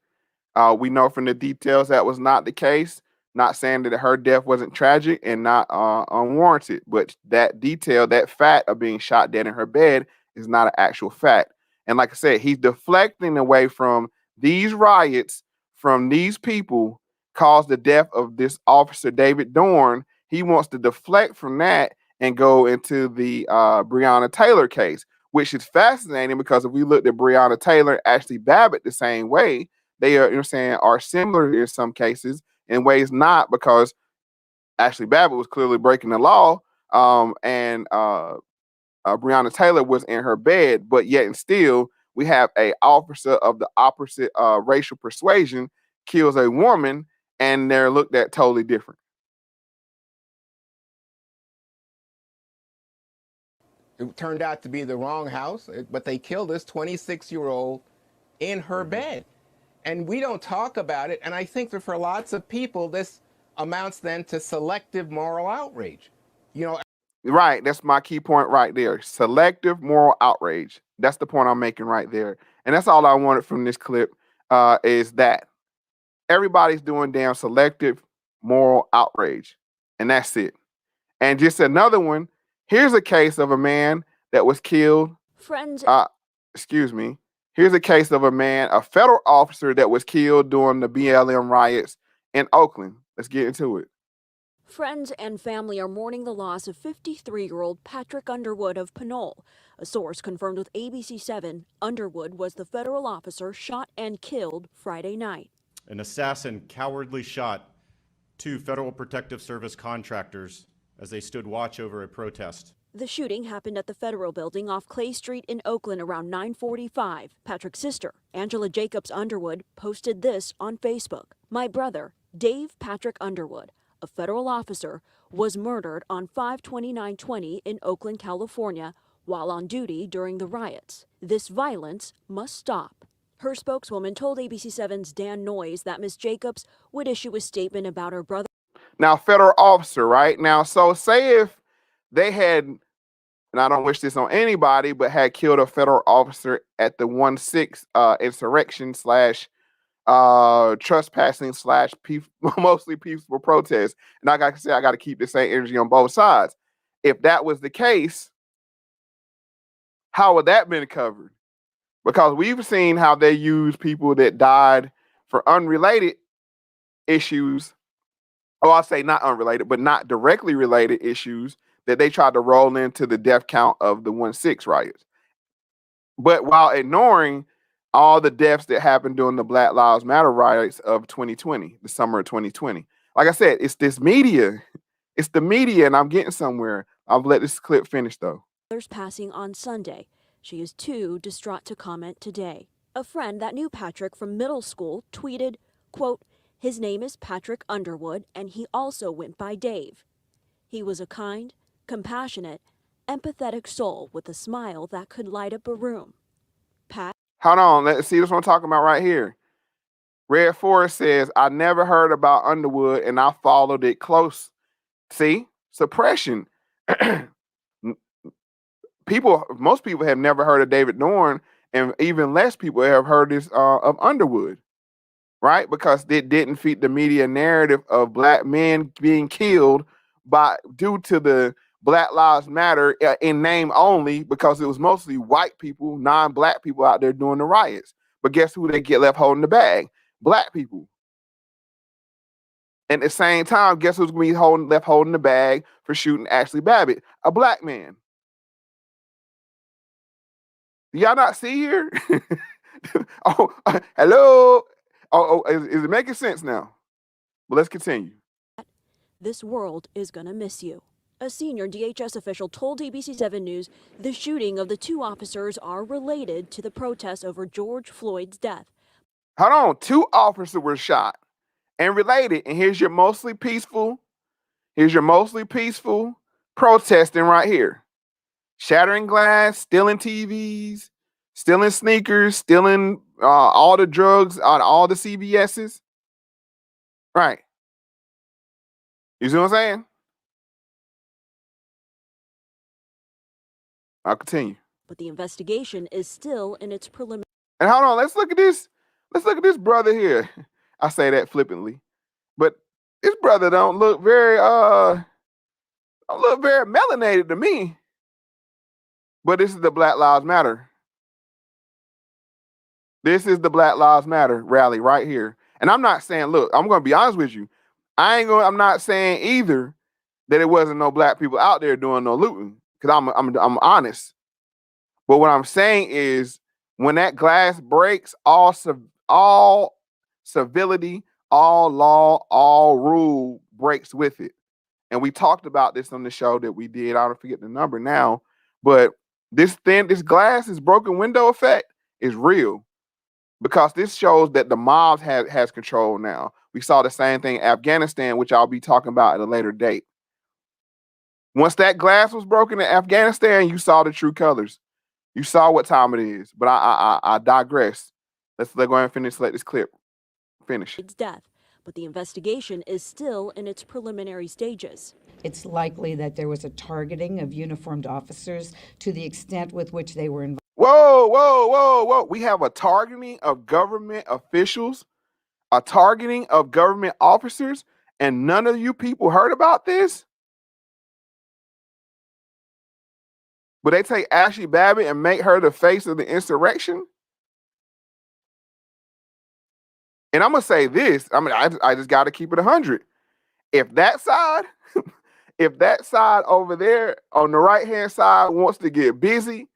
S1: We know from the details that was not the case. Not saying that her death wasn't tragic and not unwarranted, but that detail, that fact of being shot dead in her bed is not an actual fact. And like I said, he's deflecting away from these riots, from these people caused the death of this officer, David Dorn. He wants to deflect from that and go into the Breonna Taylor case, which is fascinating because if we looked at Breonna Taylor, Ashley Babbitt the same way, they are, are similar in some cases, in ways not, because Ashley Babbitt was clearly breaking the law, and Breonna Taylor was in her bed, but yet and still we have a officer of the opposite racial persuasion kills a woman, and they're looked at totally different.
S10: It turned out to be the wrong house, but they killed this 26-year-old in her bed. And we don't talk about it. And I think that for lots of people, this amounts then to selective moral outrage. You know,
S1: right. That's my key point right there. Selective moral outrage. That's the point I'm making right there. And that's all I wanted from this clip, is that everybody's doing damn selective moral outrage. And that's it. And just another one. Here's a case of a man that was killed. Here's a case of a federal officer that was killed during the BLM riots in Oakland. Let's get into it.
S11: Friends and family are mourning the loss of 53-year-old Patrick Underwood of Pinole. A source confirmed with ABC7 Underwood was the federal officer shot and killed Friday night.
S12: An assassin cowardly shot 2 Federal Protective Service contractors as they stood watch over a protest.
S11: The shooting happened at the Federal Building off Clay Street in Oakland around 9:45. Patrick's sister, Angela Jacobs Underwood, posted this on Facebook. My brother, Dave Patrick Underwood, a federal officer, was murdered on 5/29/20 in Oakland, California, while on duty during the riots. This violence must stop. Her spokeswoman told ABC7's Dan Noyes that Ms. Jacobs would issue a statement about her brother.
S1: Now, federal officer, right? Now, so say if they had, and I don't wish this on anybody, but had killed a federal officer at the 1/6 insurrection / trespassing / mostly peaceful protest. And I got to say, I got to keep the same energy on both sides. If that was the case, how would that been covered? Because we've seen how they use people that died for unrelated issues. Oh, I'll say not unrelated, but not directly related issues that they tried to roll into the death count of the 1/6 riots. But while ignoring all the deaths that happened during the Black Lives Matter riots of 2020, the summer of 2020. Like I said, it's this media. It's the media, and I'm getting somewhere. I'll let this clip finish, though.
S11: Others passing on Sunday. She is too distraught to comment today. A friend that knew Patrick from middle school tweeted, quote, his name is Patrick Underwood, and he also went by Dave. He was a kind, compassionate, empathetic soul with a smile that could light up a room.
S1: Hold on, let's see this one I'm talking about right here. Red Forest says, I never heard about Underwood and I followed it close. See, suppression. Most people have never heard of David Dorn, and even less people have heard this of Underwood. Right? Because it didn't feed the media narrative of black men being killed due to the Black Lives Matter in name only, because it was mostly white people, non-black people out there doing the riots. But guess who they get left holding the bag? Black people. And at the same time, guess who's going to be left holding the bag for shooting Ashley Babbitt? A black man. Do y'all not see here? Hello. Is it making sense now? But let's continue.
S11: This world is gonna miss you. A senior DHS official told ABC7 News the shooting of the two officers are related to the protests over George Floyd's death.
S1: Hold on. 2 officers were shot and related. And here's your mostly peaceful protesting right here. Shattering glass, stealing TVs, stealing sneakers, stealing all the drugs on all the CVS's. Right. You see what I'm saying? I'll continue.
S11: But the investigation is still in its preliminary.
S1: And hold on, let's look at this. Let's look at this brother here. I say that flippantly, but this brother don't look very melanated to me. But this is the Black Lives Matter. This is the Black Lives Matter rally right here. And I'm not saying, look, I'm going to be honest with you. I'm not saying either that it wasn't no black people out there doing no looting, because I'm honest. But what I'm saying is, when that glass breaks, all civility, all law, all rule breaks with it. And we talked about this on the show that we did. I don't forget the number now, but this glass, this broken window effect is real, because this shows that the mob has control now. We saw the same thing in Afghanistan, which I'll be talking about at a later date. Once that glass was broken in Afghanistan, you saw the true colors. You saw what time it is. But I digress. Let's go ahead and finish. Let this clip finish.
S11: It's death, but the investigation is still in its preliminary stages.
S13: It's likely that there was a targeting of uniformed officers to the extent with which they were involved.
S1: Whoa. We have a targeting of government officials, a targeting of government officers, and none of you people heard about this? But they take Ashley Babbitt and make her the face of the insurrection? And I'm going to say this. I just got to keep it 100. If that side over there on the right-hand side wants to get busy,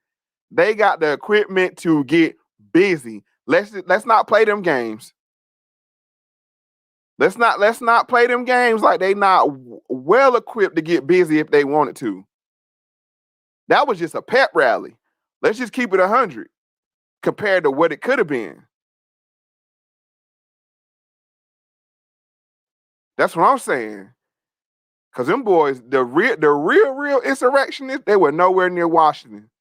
S1: they got the equipment to get busy. Let's not play them games. Let's not play them games like they not well equipped to get busy if they wanted to. That was just a pep rally. Let's just keep it 100 compared to what it could have been. That's what I'm saying. Because them boys, the real insurrectionists, they were nowhere near Washington.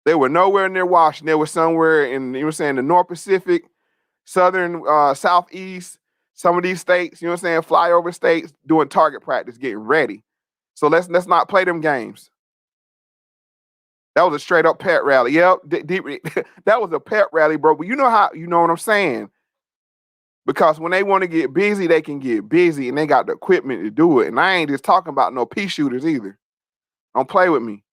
S1: They were nowhere near Washington. They were somewhere in, the North Pacific, Southern, Southeast, some of these states, flyover states, doing target practice, getting ready. So let's not play them games. That was a straight up pep rally. Yep, that was a pep rally, bro. But you know what I'm saying? Because when they want to get busy, they can get busy, and they got the equipment to do it. And I ain't just talking about no pea shooters either. Don't play with me.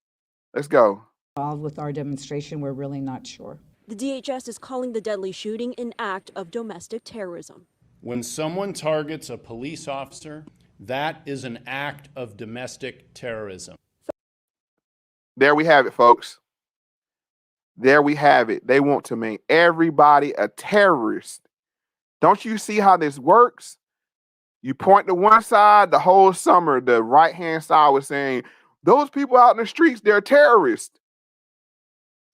S1: Let's go.
S13: With our demonstration, we're really not sure.
S11: The DHS is calling the deadly shooting an act of domestic terrorism.
S14: When someone targets a police officer, that is an act of domestic terrorism.
S1: There we have it, folks. There we have it. They want to make everybody a terrorist. Don't you see how this works? You point to one side, the whole summer, the right-hand side was saying, those people out in the streets, they're terrorists.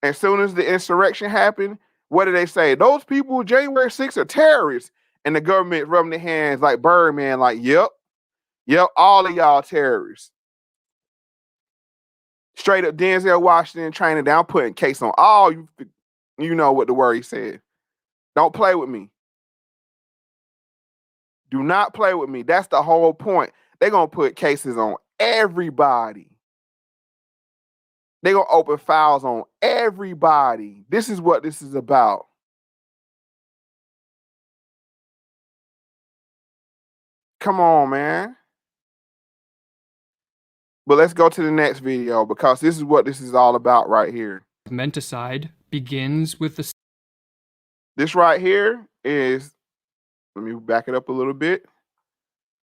S1: As soon as the insurrection happened, what did they say? Those people, January 6th, are terrorists. And the government rubbing their hands like Birdman, like, yep, all of y'all terrorists. Straight up Denzel Washington training down, putting case on all you. You know what the word he said. Don't play with me. Do not play with me. That's the whole point. They're going to put cases on everybody. They're going to open files on everybody. This is what this is about. Come on, man. But let's go to the next video, because this is what this is all about right here.
S9: Menticide begins with the...
S1: This right here is, let me back it up a little bit.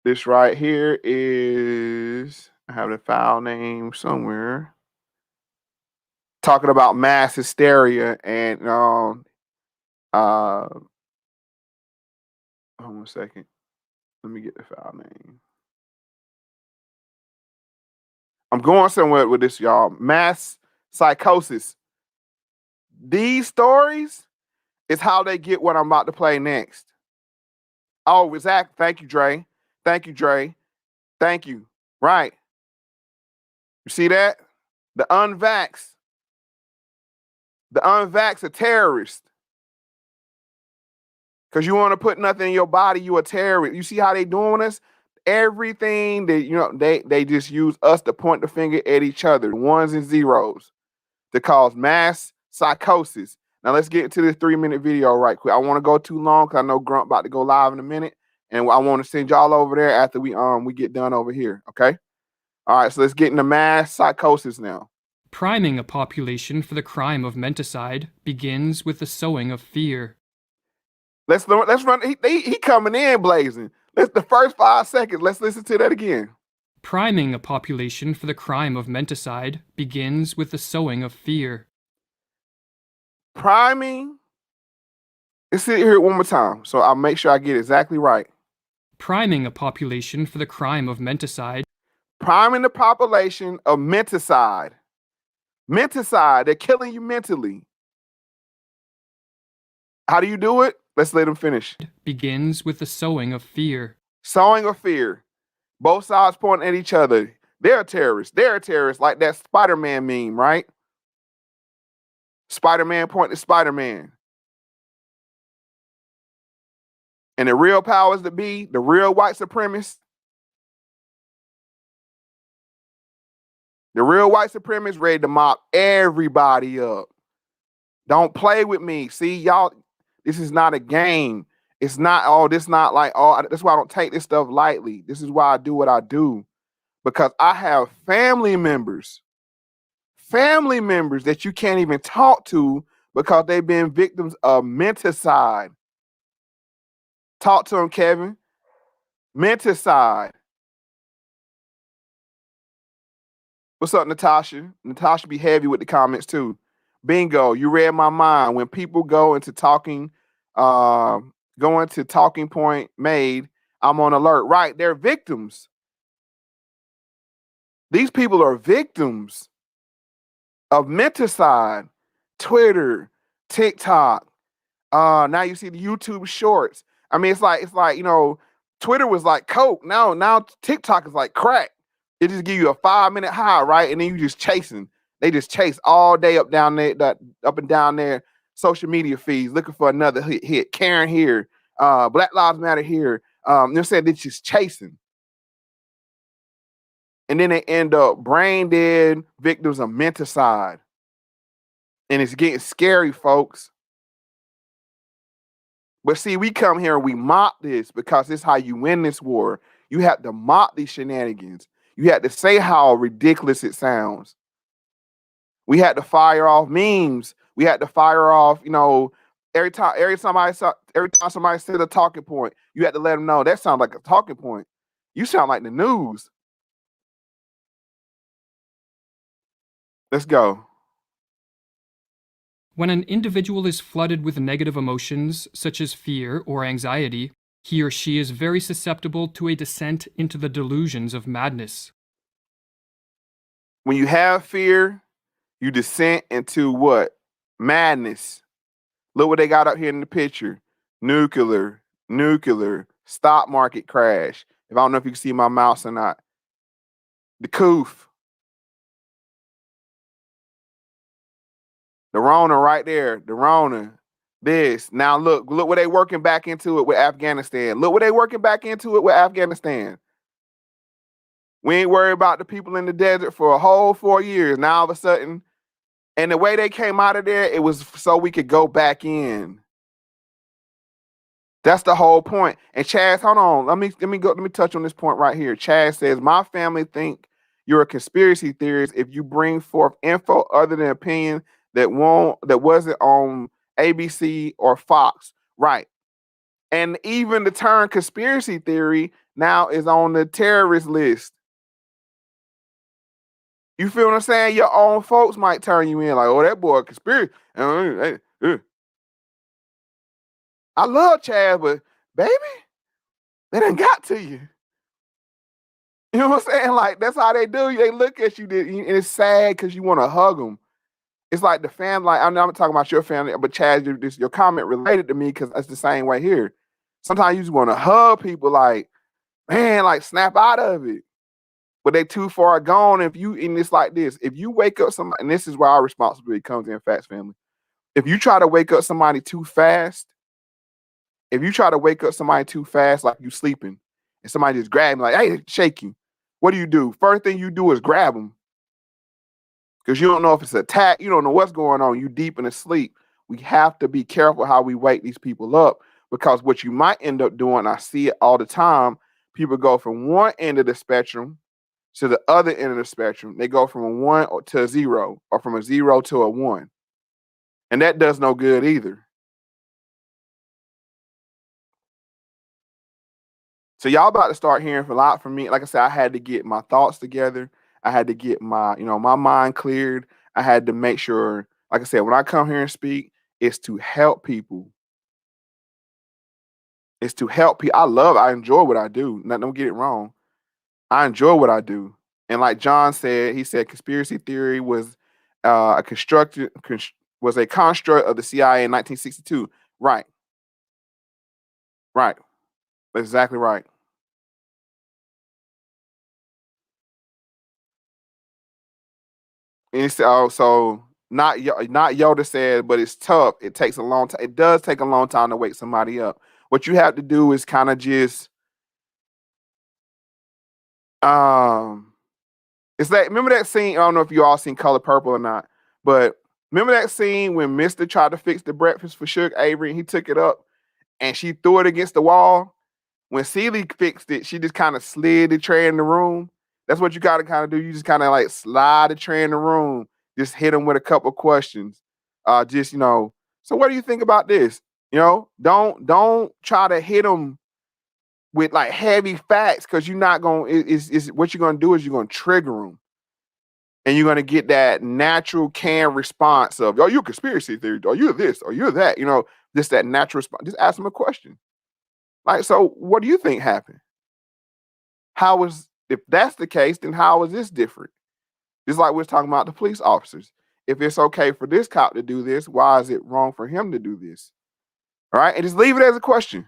S1: This right here is, I have the file name somewhere, talking about mass hysteria and hold on a second. Let me get the file name. I'm going somewhere with this, y'all. Mass psychosis. These stories is how they get what I'm about to play next. Oh, exactly. Thank you, Dre. Thank you, Dre. Thank you. Right. You see that? The unvaxxed. The unvaxxed are terrorists. Because you want to put nothing in your body, you a terrorist. You see how they doing us? Everything that they just use us to point the finger at each other, ones and zeros, to cause mass psychosis. Now let's get into this 3-minute video right quick. I want to go too long because I know Grunt about to go live in a minute, and I want to send y'all over there after we get done over here. Okay. All right. So let's get into mass psychosis now.
S9: Priming a population for the crime of menticide begins with the sowing of fear.
S1: Let's run. He coming in blazing. The first 5 seconds. Let's listen to that again.
S9: Priming a population for the crime of menticide begins with the sowing of fear.
S1: Priming. Let's sit here one more time, so I'll make sure I get it exactly right.
S9: Priming a population for the crime of menticide.
S1: Priming the population of menticide. Menticide. They're killing you mentally. How do you do it? Let's let them finish.
S9: Begins with the sowing of fear.
S1: Sowing of fear. Both sides pointing at each other. They're terrorists. They're terrorists, like that Spider-Man meme, right? Spider-Man pointing at Spider-Man. And the real powers that be, the real white supremacists, ready to mop everybody up. Don't play with me. See, y'all, this is not a game. It's not, that's not like, that's why I don't take this stuff lightly. This is why I do what I do. Because I have family members that you can't even talk to because they've been victims of menticide. Talk to them, Kevin. Menticide. What's up, Natasha? Natasha be heavy with the comments too. Bingo, you read my mind. When people go into talking point made, I'm on alert. Right, they're victims. These people are victims of menticide. Twitter, TikTok. Now you see the YouTube shorts. I mean, it's like Twitter was like coke. Now TikTok is like crack. It just give you a 5-minute high, right? And then you just chasing. They just chase all day up and down their social media feeds, looking for another hit. Karen here, Black Lives Matter here. They're saying they're just chasing. And then they end up brain dead victims of menticide. And it's getting scary, folks. But see, we come here and we mock this because this is how you win this war. You have to mock these shenanigans. You have to say how ridiculous it sounds. We had to fire off memes. We had to fire off, every time somebody said a talking point, you had to let them know that sounds like a talking point. You sound like the news. Let's go.
S9: When an individual is flooded with negative emotions, such as fear or anxiety, he or she is very susceptible to a descent into the delusions of madness.
S1: When you have fear, you descend into what? Madness. Look what they got up here in the picture. Nuclear, stock market crash. If I don't know if you can see my mouse or not. The coof. The Rona right there. The Rona. This. Now look what they working back into it with Afghanistan. Look what they working back into it with Afghanistan. We ain't worried about the people in the desert for a whole 4 years. Now all of a sudden, and the way they came out of there, it was so we could go back in. That's the whole point. And Chaz, hold on. Let me touch on this point right here. Chaz says, my family think you're a conspiracy theorist if you bring forth info other than opinion that wasn't on ABC or Fox. Right. And even the term conspiracy theory now is on the terrorist list. You feel what I'm saying? Your own folks might turn you in like, oh, that boy a conspiracy. I love Chad, but baby, they done got to you. You know what I'm saying? Like, that's how they do you. They look at you, and it's sad because you want to hug them. It's like the family. Like, I'm talking about your family, but Chad, your comment related to me because it's the same way here. Sometimes you just want to hug people, like, man, like snap out of it. But they too far gone. And it's like this. If you wake up somebody, and this is where our responsibility comes in, Factz family. If you try to wake up somebody too fast, like you sleeping, and somebody just grab me, like, hey, shake you. What do? First thing you do is grab them. Because you don't know if it's an attack. You don't know what's going on. You deep in the sleep. We have to be careful how we wake these people up. Because what you might end up doing, I see it all the time, people go from one end of the spectrum to the other end of the spectrum. They go from a 1 to a 0, or from a 0 to a 1. And that does no good either. So y'all about to start hearing a lot from me. Like I said, I had to get my thoughts together. I had to get my mind cleared. I had to make sure, like I said, when I come here and speak, it's to help people. It's to help people. I enjoy what I do. Now, don't get it wrong. I enjoy what I do. And like John said, he said conspiracy theory was a construct of the CIA in 1962. Right. That's exactly right. And it's so not Yoda said, but it's tough. It takes a long time. It does take a long time to wake somebody up. What you have to do is kind of just it's like, remember that scene? I don't know if you all seen Color Purple or not, but remember that scene when Mr. tried to fix the breakfast for Suge Avery and he took it up and she threw it against the wall? When Celie fixed it, she just kind of slid the tray in the room. That's what you got to kind of do. You just kind of like slide the tray in the room, just hit them with a couple questions. So what do you think about this? Don't try to hit them with like heavy facts, because you're not going to, what you're going to do is you're going to trigger them. And you're going to get that natural canned response of, oh, you're a conspiracy theory, or you're this, or you're that, just that natural response. Just ask them a question. Like, so what do you think happened? If that's the case, then how is this different? Just like we're talking about the police officers. If it's okay for this cop to do this, why is it wrong for him to do this? All right. And just leave it as a question.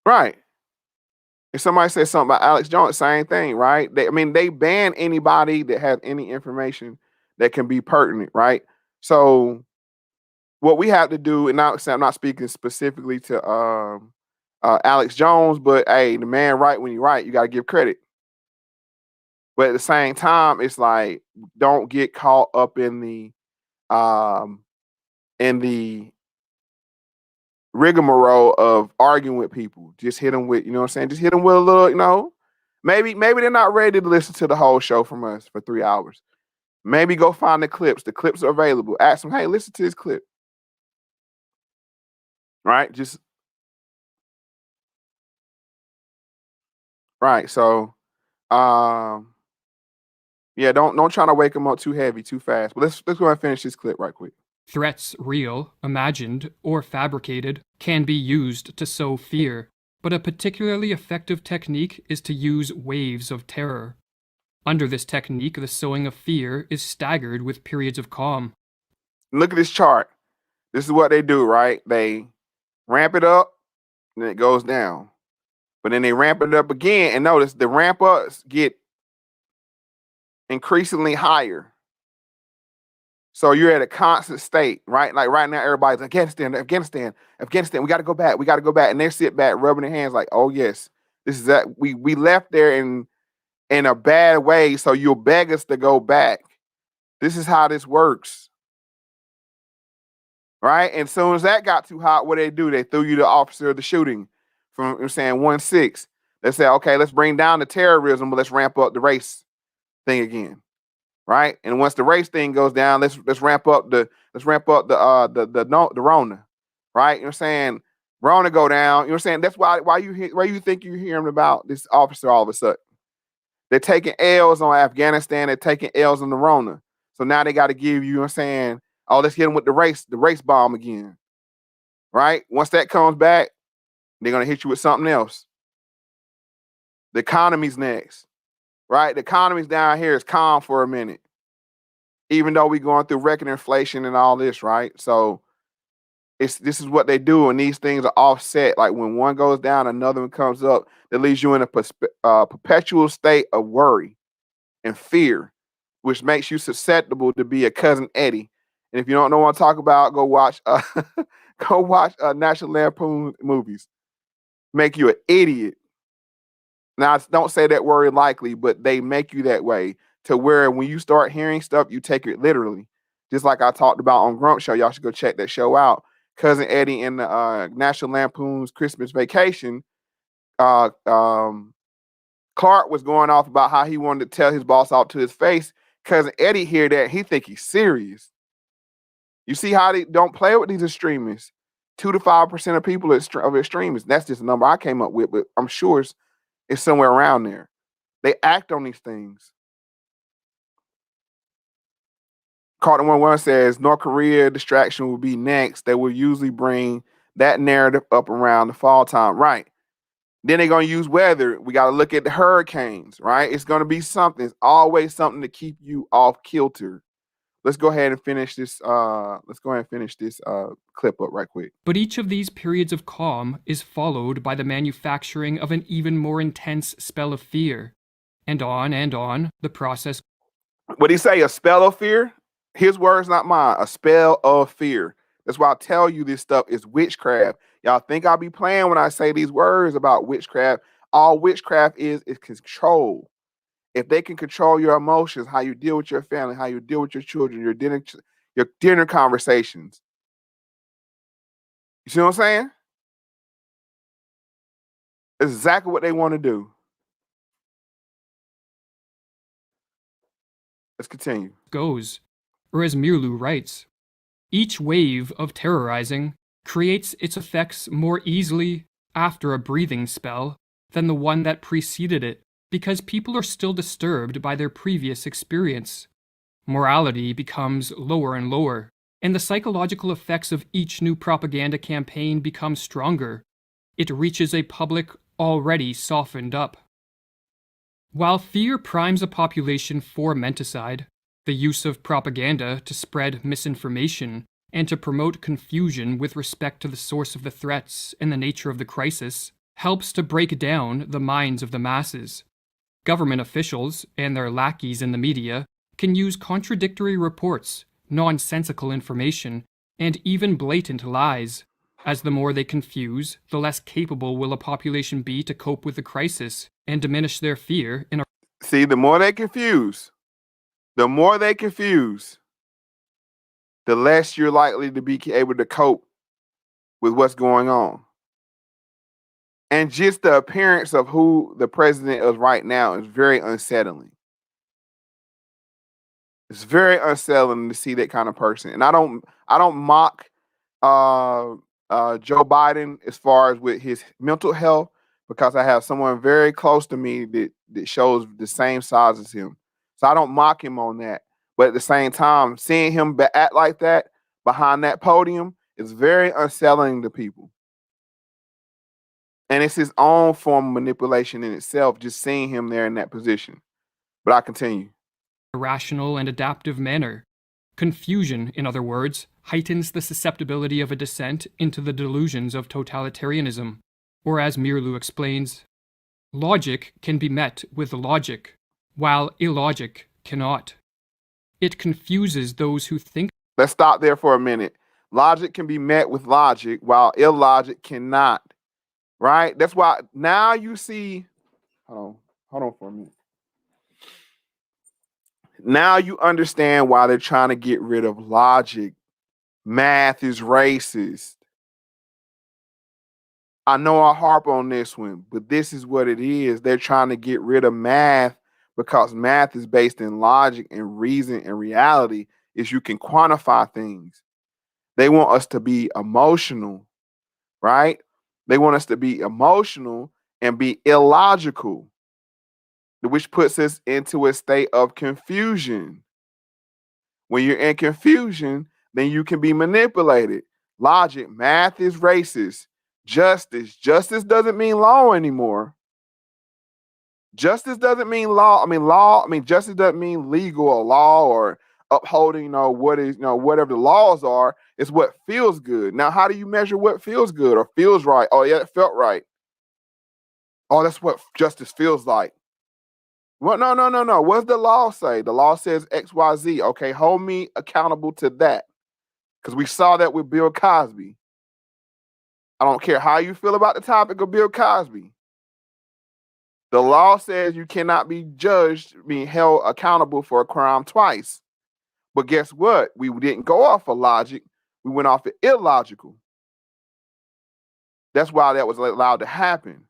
S1: Right. If somebody says something about Alex Jones, same thing, right? They ban anybody that has any information that can be pertinent, right? So what we have to do, and now I'm not speaking specifically to Alex Jones, but hey, the man right when you right, you got to give credit. But at the same time, it's like, don't get caught up in the rigmarole of arguing with people. Just hit them with, just hit them with a little, maybe they're not ready to listen to the whole show from us for 3 hours. Maybe go find the clips. The clips are available. Ask them, hey, listen to this clip. Right? Right. So, don't try to wake them up too heavy, too fast. But let's go and finish this clip right quick.
S9: Threats, real, imagined, or fabricated, can be used to sow fear, but a particularly effective technique is to use waves of terror. Under this technique, the sowing of fear is staggered with periods of calm.
S1: Look at this chart. This is what they do, right? They ramp it up, and then it goes down. But then they ramp it up again, and notice the ramp ups get increasingly higher. So you're at a constant state, right? Like right now, everybody's Afghanistan. We got to go back. And they sit back, rubbing their hands like, oh yes, this is that. We left there in a bad way, so you'll beg us to go back. This is how this works. Right? And as soon as that got too hot, what they do? They threw you the officer of the shooting from 1-6. They say, okay, let's bring down the terrorism, but let's ramp up the race thing again. right? And once the race thing goes down, let's ramp up the Rona, right? You know what I'm saying? Rona go down. You know what I'm saying? That's why you think you're hearing about this officer all of a sudden. They're taking L's on Afghanistan. They're taking L's on the Rona. So now they got to give you know what I'm saying, oh, let's hit them with the race bomb again, right? Once that comes back, they're going to hit you with something else. The economy's next, right? The economy's down here is calm for a minute, even though we're going through record inflation and all this, right? So this is what they do, and these things are offset. Like when one goes down, another one comes up. That leaves you in a perpetual state of worry and fear, which makes you susceptible to be a cousin Eddie. And if you don't know what I'm talking about, go watch National Lampoon movies. Make you an idiot. Now, don't say that word likely, but they make you that way to where when you start hearing stuff, you take it literally. Just like I talked about on Grump Show. Y'all should go check that show out. Cousin Eddie in the National Lampoon's Christmas Vacation, Clark was going off about how he wanted to tell his boss out to his face. Cousin Eddie hear that, he think he's serious. You see how they don't play with these extremists. 2 to 5% of people are extremists. That's just a number I came up with, but I'm sure it's somewhere around there. They act on these things. Carter 11 says North Korea distraction will be next. They will usually bring that narrative up around the fall time. Right. Then they're going to use weather. We got to look at the hurricanes, right? It's going to be something. It's always something to keep you off kilter. Let's go ahead and finish this. Clip up right quick.
S9: But each of these periods of calm is followed by the manufacturing of an even more intense spell of fear. And on the process.
S1: What did he say? A spell of fear? His words, not mine. A spell of fear. That's why I tell you this stuff is witchcraft. Y'all think I'll be playing when I say these words about witchcraft. All witchcraft is control. If they can control your emotions, how you deal with your family, how you deal with your children, your dinner conversations. You see what I'm saying? It's exactly what they want to do. Let's continue.
S9: Goes, or as Mirlu writes, each wave of terrorizing creates its effects more easily after a breathing spell than the one that preceded it, because people are still disturbed by their previous experience. Morality becomes lower and lower, and the psychological effects of each new propaganda campaign become stronger. It reaches a public already softened up. While fear primes a population for menticide, the use of propaganda to spread misinformation and to promote confusion with respect to the source of the threats and the nature of the crisis helps to break down the minds of the masses. Government officials and their lackeys in the media can use contradictory reports, nonsensical information, and even blatant lies. As the more they confuse, the less capable will a population be to cope with the crisis and diminish their fear in a...
S1: See, the more they confuse, the less you're likely to be able to cope with what's going on. And just the appearance of who the president is right now is very unsettling. It's very unsettling to see that kind of person. And I don't mock Joe Biden as far as with his mental health, because I have someone very close to me that shows the same size as him. So I don't mock him on that. But at the same time, seeing him act like that behind that podium is very unsettling to people. And it's his own form of manipulation in itself, just seeing him there in that position. But I continue.
S9: A rational and adaptive manner. Confusion, in other words, heightens the susceptibility of a descent into the delusions of totalitarianism. Or as Mirlu explains, logic can be met with logic, while illogic cannot. It confuses those who think.
S1: Let's stop there for a minute. Logic can be met with logic, while illogic cannot. Right? That's why now you see. Hold on for a minute. Now you understand why they're trying to get rid of logic. Math is racist. I know I harp on this one, but this is what it is. They're trying to get rid of math because math is based in logic and reason and reality is you can quantify things. They want us to be emotional, right? They want us to be emotional and be illogical, which puts us into a state of confusion. When you're in confusion, then you can be manipulated. Logic, math is racist. Justice doesn't mean law anymore. Justice doesn't mean law. Justice doesn't mean legal or law or upholding, whatever the laws are. It's what feels good. Now, how do you measure what feels good or feels right? Oh, yeah, it felt right. Oh, that's what justice feels like. Well, no. What does the law say? The law says X, Y, Z. Okay, hold me accountable to that. Because we saw that with Bill Cosby. I don't care how you feel about the topic of Bill Cosby. The law says you cannot be judged, being held accountable for a crime twice. But guess what? We didn't go off of logic. We went off of illogical. That's why that was allowed to happen.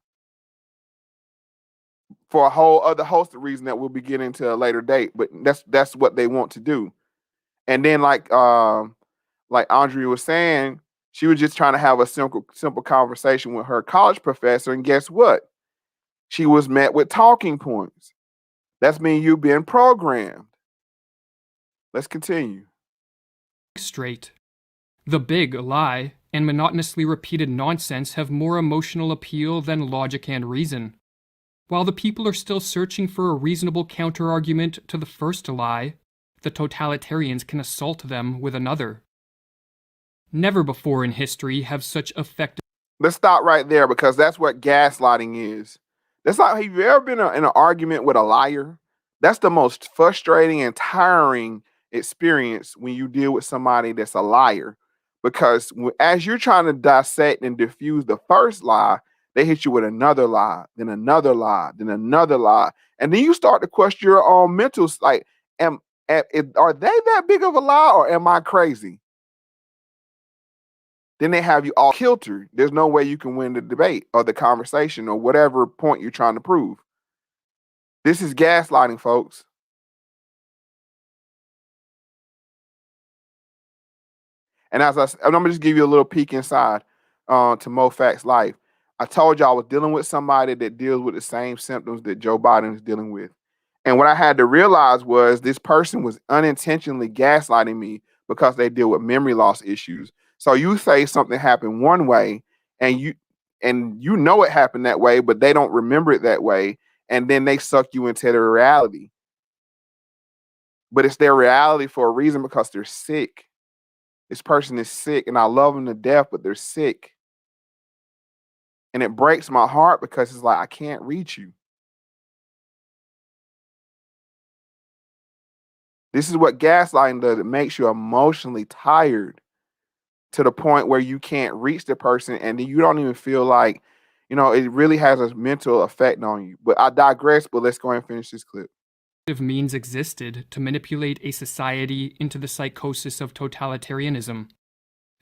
S1: For a whole other host of reasons that we'll be getting into a later date. But that's what they want to do. And then like Andrea was saying, she was just trying to have a simple conversation with her college professor. And guess what? She was met with talking points. That's mean you being programmed. Let's continue.
S9: Straight. The big lie and monotonously repeated nonsense have more emotional appeal than logic and reason. While the people are still searching for a reasonable counterargument to the first lie, the totalitarians can assault them with another. Never before in history have such effective...
S1: Let's stop right there because that's what gaslighting is. That's like, have you ever been in an argument with a liar? That's the most frustrating and tiring experience when you deal with somebody that's a liar. Because as you're trying to dissect and diffuse the first lie, they hit you with another lie, then another lie, then another lie. And then you start to question your own mentals. Like, are they that big of a lie or am I crazy? Then they have you all kiltered. There's no way you can win the debate or the conversation or whatever point you're trying to prove. This is gaslighting, folks. And I'm gonna just give you a little peek inside to Moe Factz' life. I told you I was dealing with somebody that deals with the same symptoms that Joe Biden is dealing with. And what I had to realize was this person was unintentionally gaslighting me because they deal with memory loss issues. So you say something happened one way and you know it happened that way, but they don't remember it that way. And then they suck you into their reality. But it's their reality for a reason because they're sick. This person is sick and I love them to death, but they're sick. And it breaks my heart because it's like, I can't reach you. This is what gaslighting does. It makes you emotionally tired to the point where you can't reach the person and then you don't even feel like, it really has a mental effect on you. But I digress, but let's go ahead and finish this clip.
S9: Means existed to manipulate a society into the psychosis of totalitarianism.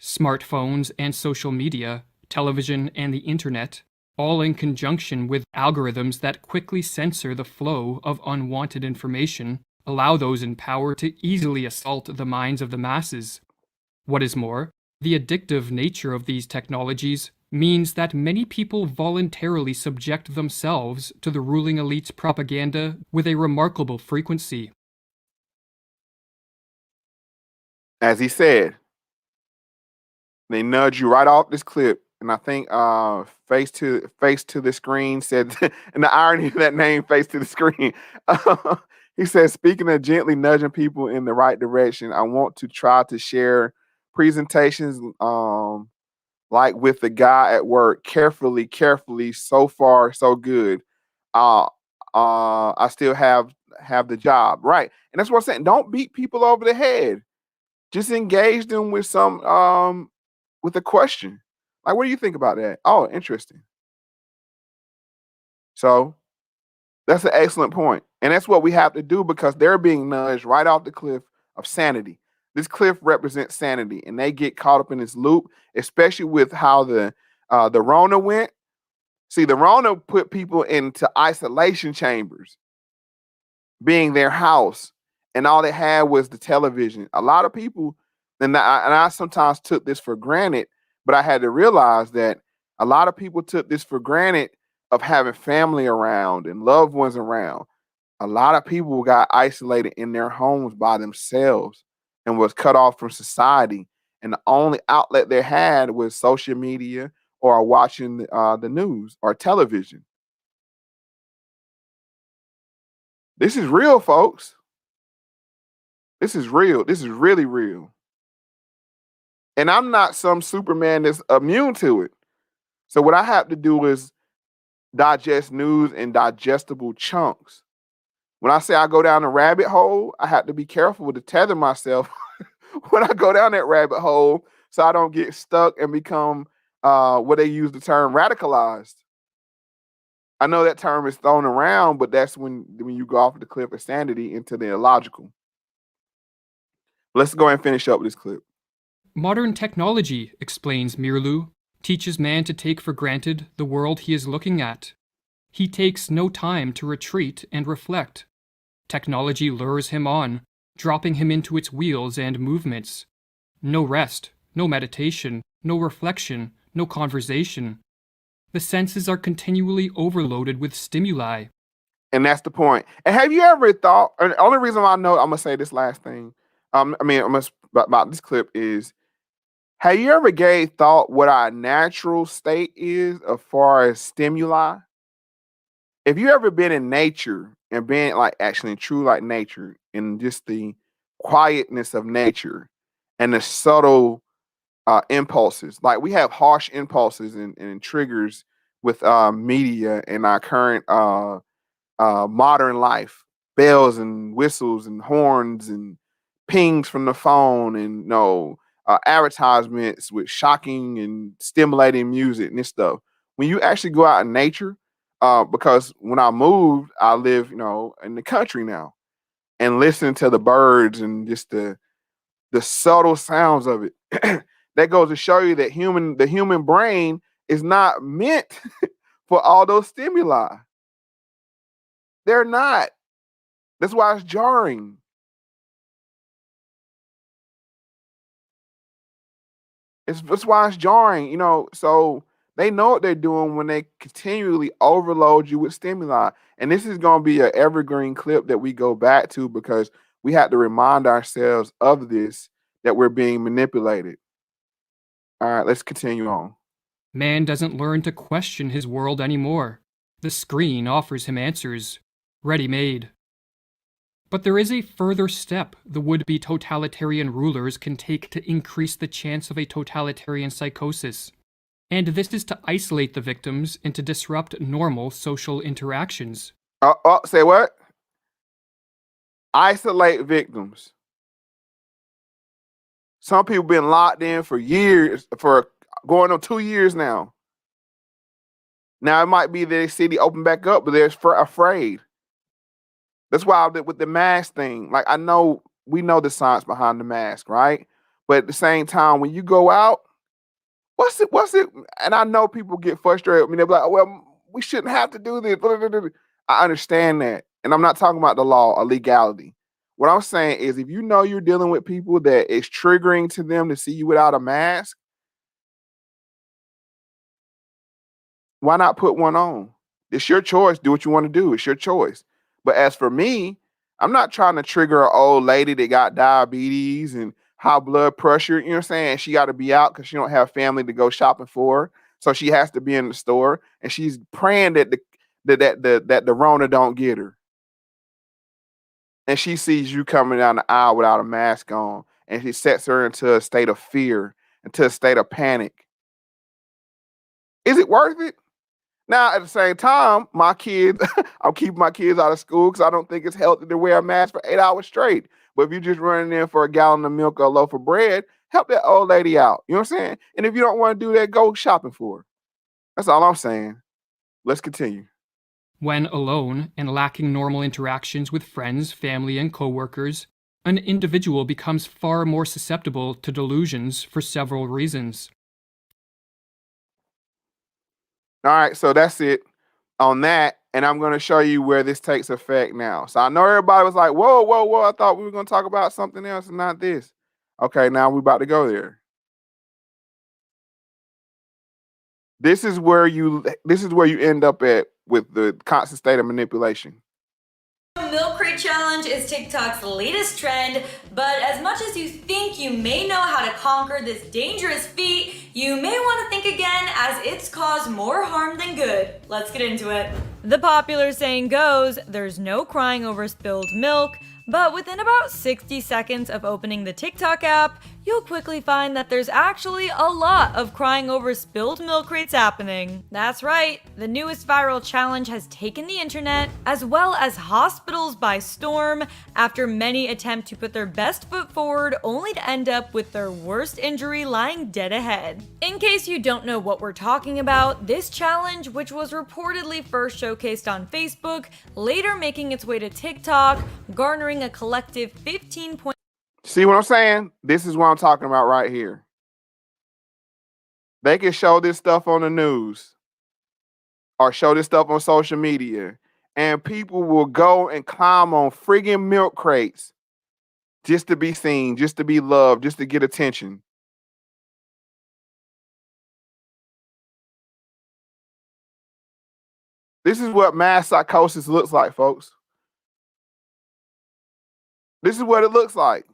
S9: Smartphones and social media, television and the internet, all in conjunction with algorithms that quickly censor the flow of unwanted information, allow those in power to easily assault the minds of the masses. What is more, the addictive nature of these technologies means that many people voluntarily subject themselves to the ruling elite's propaganda with a remarkable frequency.
S1: As he said, they nudge you right off this clip. And I think face to the screen said, and the irony of that name, face to the screen. He says, speaking of gently nudging people in the right direction, I want to try to share presentations like with the guy at work, carefully, so far, so good. I still have the job, right? And that's what I'm saying. Don't beat people over the head. Just engage them with some with a question. Like, what do you think about that? Oh, interesting. So that's an excellent point. And that's what we have to do because they're being nudged right off the cliff of sanity. This cliff represents sanity, and they get caught up in this loop, especially with how the Rona went. See, the Rona put people into isolation chambers. being their house, and all they had was the television. A lot of people, and I sometimes took this for granted, but I had to realize that a lot of people took this for granted of having family around and loved ones around. A lot of people got isolated in their homes by themselves and was cut off from society. And the only outlet they had was social media or watching the news or television. This is real, folks. This is real. This is really real. And I'm not some Superman that's immune to it. So what I have to do is digest news in digestible chunks. When I say I go down a rabbit hole, I have to be careful to tether myself when I go down that rabbit hole so I don't get stuck and become what they use the term radicalized. I know that term is thrown around, but that's when you go off the cliff of sanity into the illogical. Let's go ahead and finish up with this clip.
S9: Modern technology, explains Mirlu, teaches man to take for granted the world he is looking at. He takes no time to retreat and reflect. Technology lures him on, dropping him into its wheels and movements. No rest, no meditation, no reflection, no conversation. The senses are continually overloaded with stimuli.
S1: And that's the point. And have you ever thought, and the only reason why I know, I'm going to say this last thing, about this clip is, have you ever gave thought what our natural state is as far as stimuli? If you ever been in nature and been like actually in true like nature and just the quietness of nature and the subtle impulses, like we have harsh impulses and triggers with media and our current modern life, bells and whistles and horns and pings from the phone and advertisements with shocking and stimulating music and this stuff. When you actually go out in nature, because when I moved, I live, in the country now, and listen to the birds and just the subtle sounds of it. That goes to show you that the human brain is not meant for all those stimuli. They're not. That's why it's jarring. That's why it's jarring, so they know what they're doing when they continually overload you with stimuli. And this is going to be an evergreen clip that we go back to because we have to remind ourselves of this, that we're being manipulated. All right, let's continue on.
S9: Man doesn't learn to question his world anymore. The screen offers him answers, ready-made. But there is a further step the would-be totalitarian rulers can take to increase the chance of a totalitarian psychosis. And this is to isolate the victims and to disrupt normal social interactions.
S1: Say what? Isolate victims. Some people been locked in for years, for going on 2 years now. Now it might be their city open back up, but they're afraid. That's why with the mask thing, like we know the science behind the mask, right? But at the same time, when you go out, what's it? And I know people get frustrated. They're like, well, we shouldn't have to do this. I understand that. And I'm not talking about the law or legality. What I'm saying is if you know you're dealing with people that it's triggering to them to see you without a mask, why not put one on? It's your choice. Do what you want to do. It's your choice. But as for me, I'm not trying to trigger an old lady that got diabetes and high blood pressure. You know what I'm saying? She got to be out because she don't have family to go shopping for. So she has to be in the store. And she's praying that the Rona don't get her. And she sees you coming down the aisle without a mask on. And she sets her into a state of fear, into a state of panic. Is it worth it? Now, at the same time, my kids, I'm keeping my kids out of school because I don't think it's healthy to wear a mask for 8 hours straight. But if you're just running in for a gallon of milk or a loaf of bread, help that old lady out. You know what I'm saying? And if you don't want to do that, go shopping for her. That's all I'm saying. Let's continue.
S9: When alone and lacking normal interactions with friends, family, and coworkers, an individual becomes far more susceptible to delusions for several reasons.
S1: All right, so that's it on that. And I'm going to show you where this takes effect now. So I know everybody was like, whoa, whoa, whoa. I thought we were going to talk about something else and not this. Okay, now we're about to go there. This is where you end up at with the constant state of manipulation.
S15: Milk crate challenge is TikTok's latest trend, but as much as you think you may know how to conquer this dangerous feat, you may want to think again as it's caused more harm than good. Let's get into it. The popular saying goes, there's no crying over spilled milk, but within about 60 seconds of opening the TikTok app, you'll quickly find that there's actually a lot of crying over spilled milk crates happening. That's right, the newest viral challenge has taken the internet, as well as hospitals by storm, after many attempt to put their best foot forward only to end up with their worst injury lying dead ahead. In case you don't know what we're talking about, this challenge, which was reportedly first showcased on Facebook, later making its way to TikTok, garnering a collective 15.
S1: See what I'm saying? This is what I'm talking about right here. They can show this stuff on the news or show this stuff on social media, and people will go and climb on friggin' milk crates just to be seen, just to be loved, just to get attention. This is what mass psychosis looks like, folks. This is what it looks like.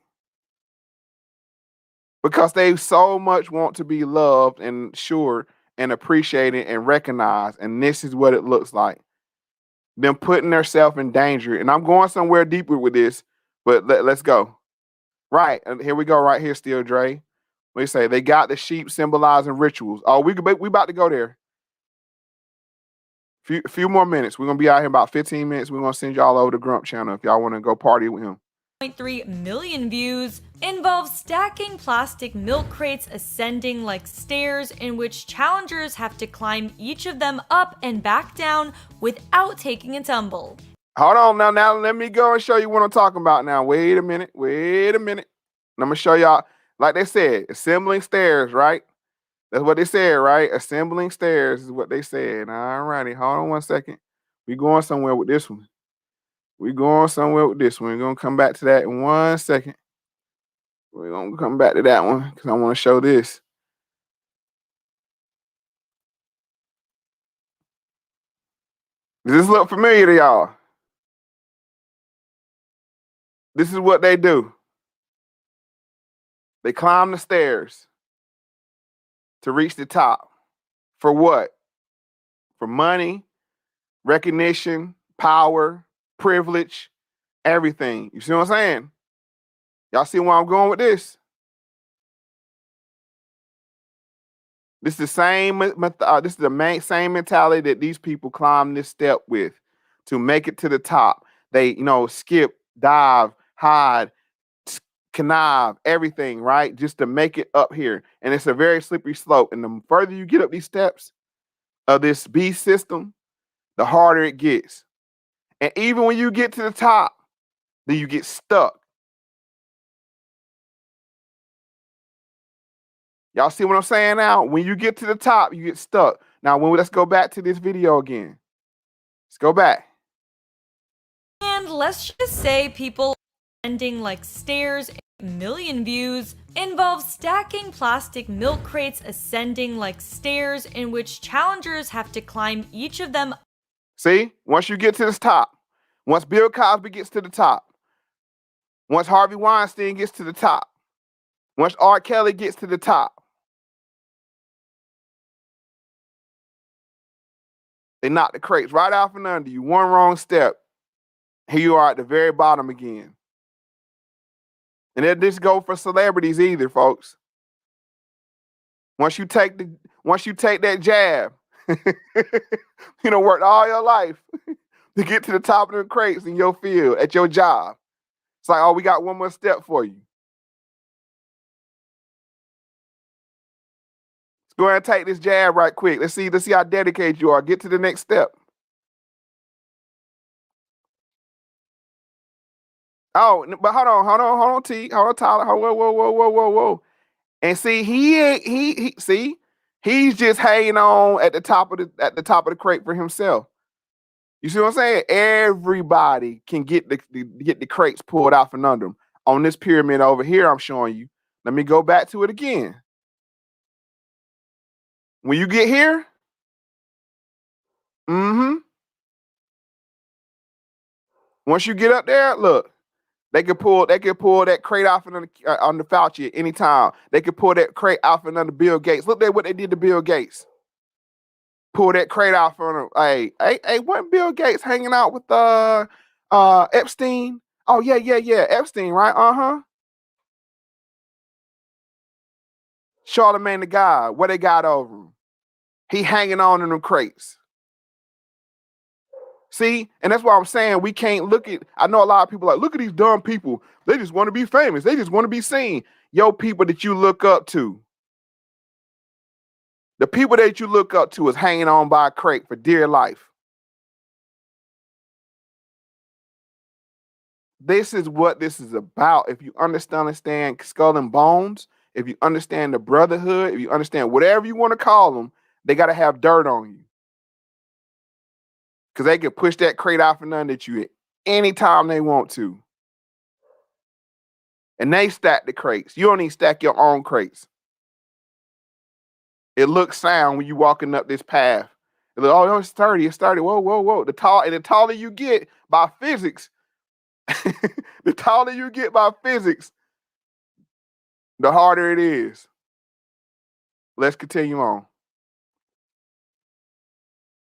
S1: Because they so much want to be loved and sure and appreciated and recognized. And this is what it looks like. Them putting themselves in danger. And I'm going somewhere deeper with this, but let's go. Right. And here we go right here still, Dre. We say they got the sheep symbolizing rituals. Oh, we about to go there. Few more minutes. We're going to be out here in about 15 minutes. We're going to send y'all over to Grump channel if y'all want to go party with him.
S15: 1.3 million views involves stacking plastic milk crates ascending like stairs in which challengers have to climb each of them up and back down without taking a tumble.
S1: Hold on now let me go and show you what I'm talking about now. Wait a minute. I'm going to show y'all, like they said, assembling stairs, right? That's what they said, right? Assembling stairs is what they said. All righty, hold on one second. We going somewhere with this one. We're going somewhere with this one. We're going to come back to that in 1 second. We're going to come back to that one because I want to show this. Does this look familiar to y'all? This is what they do. They climb the stairs to reach the top. For what? For money, recognition, power, privilege, everything. You see what I'm saying? Y'all see where I'm going with this? This is the same. This is the same mentality that these people climb this step with to make it to the top. They, skip, dive, hide, connive, everything, right? Just to make it up here. And it's a very slippery slope. And the further you get up these steps of this beast system, the harder it gets. And even when you get to the top, then you get stuck. Y'all see what I'm saying now? When you get to the top, you get stuck. Now, let's go back to this video again. Let's go back.
S15: And let's just say people ending like stairs, million views, involves stacking plastic milk crates ascending like stairs in which challengers have to climb each of them.
S1: See, once you get to this top, once Bill Cosby gets to the top, once Harvey Weinstein gets to the top, once R. Kelly gets to the top, they knock the crates right out from under you. One wrong step, here you are at the very bottom again. And it didn't go for celebrities either, folks. Once you take that jab, worked all your life to get to the top of the crates in your field, at your job. It's like, oh, we got one more step for you. Let's go ahead and take this jab right quick. Let's see how dedicated you are. Get to the next step. Oh, but hold on, T. Hold on, Tyler. Whoa. And see, he's just hanging on at the top of the crate for himself. You see what I'm saying? Everybody can get the crates pulled out from under them. On this pyramid over here, I'm showing you. Let me go back to it again. When you get here, once you get up there, look, they could pull that crate off under Fauci at any time. They could pull that crate off under Bill Gates. Look at what they did to Bill Gates. Pull that crate off on him. Hey, wasn't Bill Gates hanging out with Epstein? Oh yeah, Epstein, right? Charlemagne the God, what they got over him? He hanging on in them crates. See, and that's why I'm saying we can't look at. I know a lot of people like, look at these dumb people. They just want to be famous. They just want to be seen. Yo, people that you look up to. The people that you look up to is hanging on by a crate for dear life. This is what this is about. If you understand Skull and Bones, if you understand the brotherhood, if you understand whatever you want to call them, they got to have dirt on you. Because they can push that crate off and under you at any time they want to. And they stack the crates. You don't even stack your own crates. It looks sound when you walking up this path. It look, oh, it's 30, it's 30. Whoa. The taller you get by physics, the taller you get by physics, the harder it is. Let's continue on.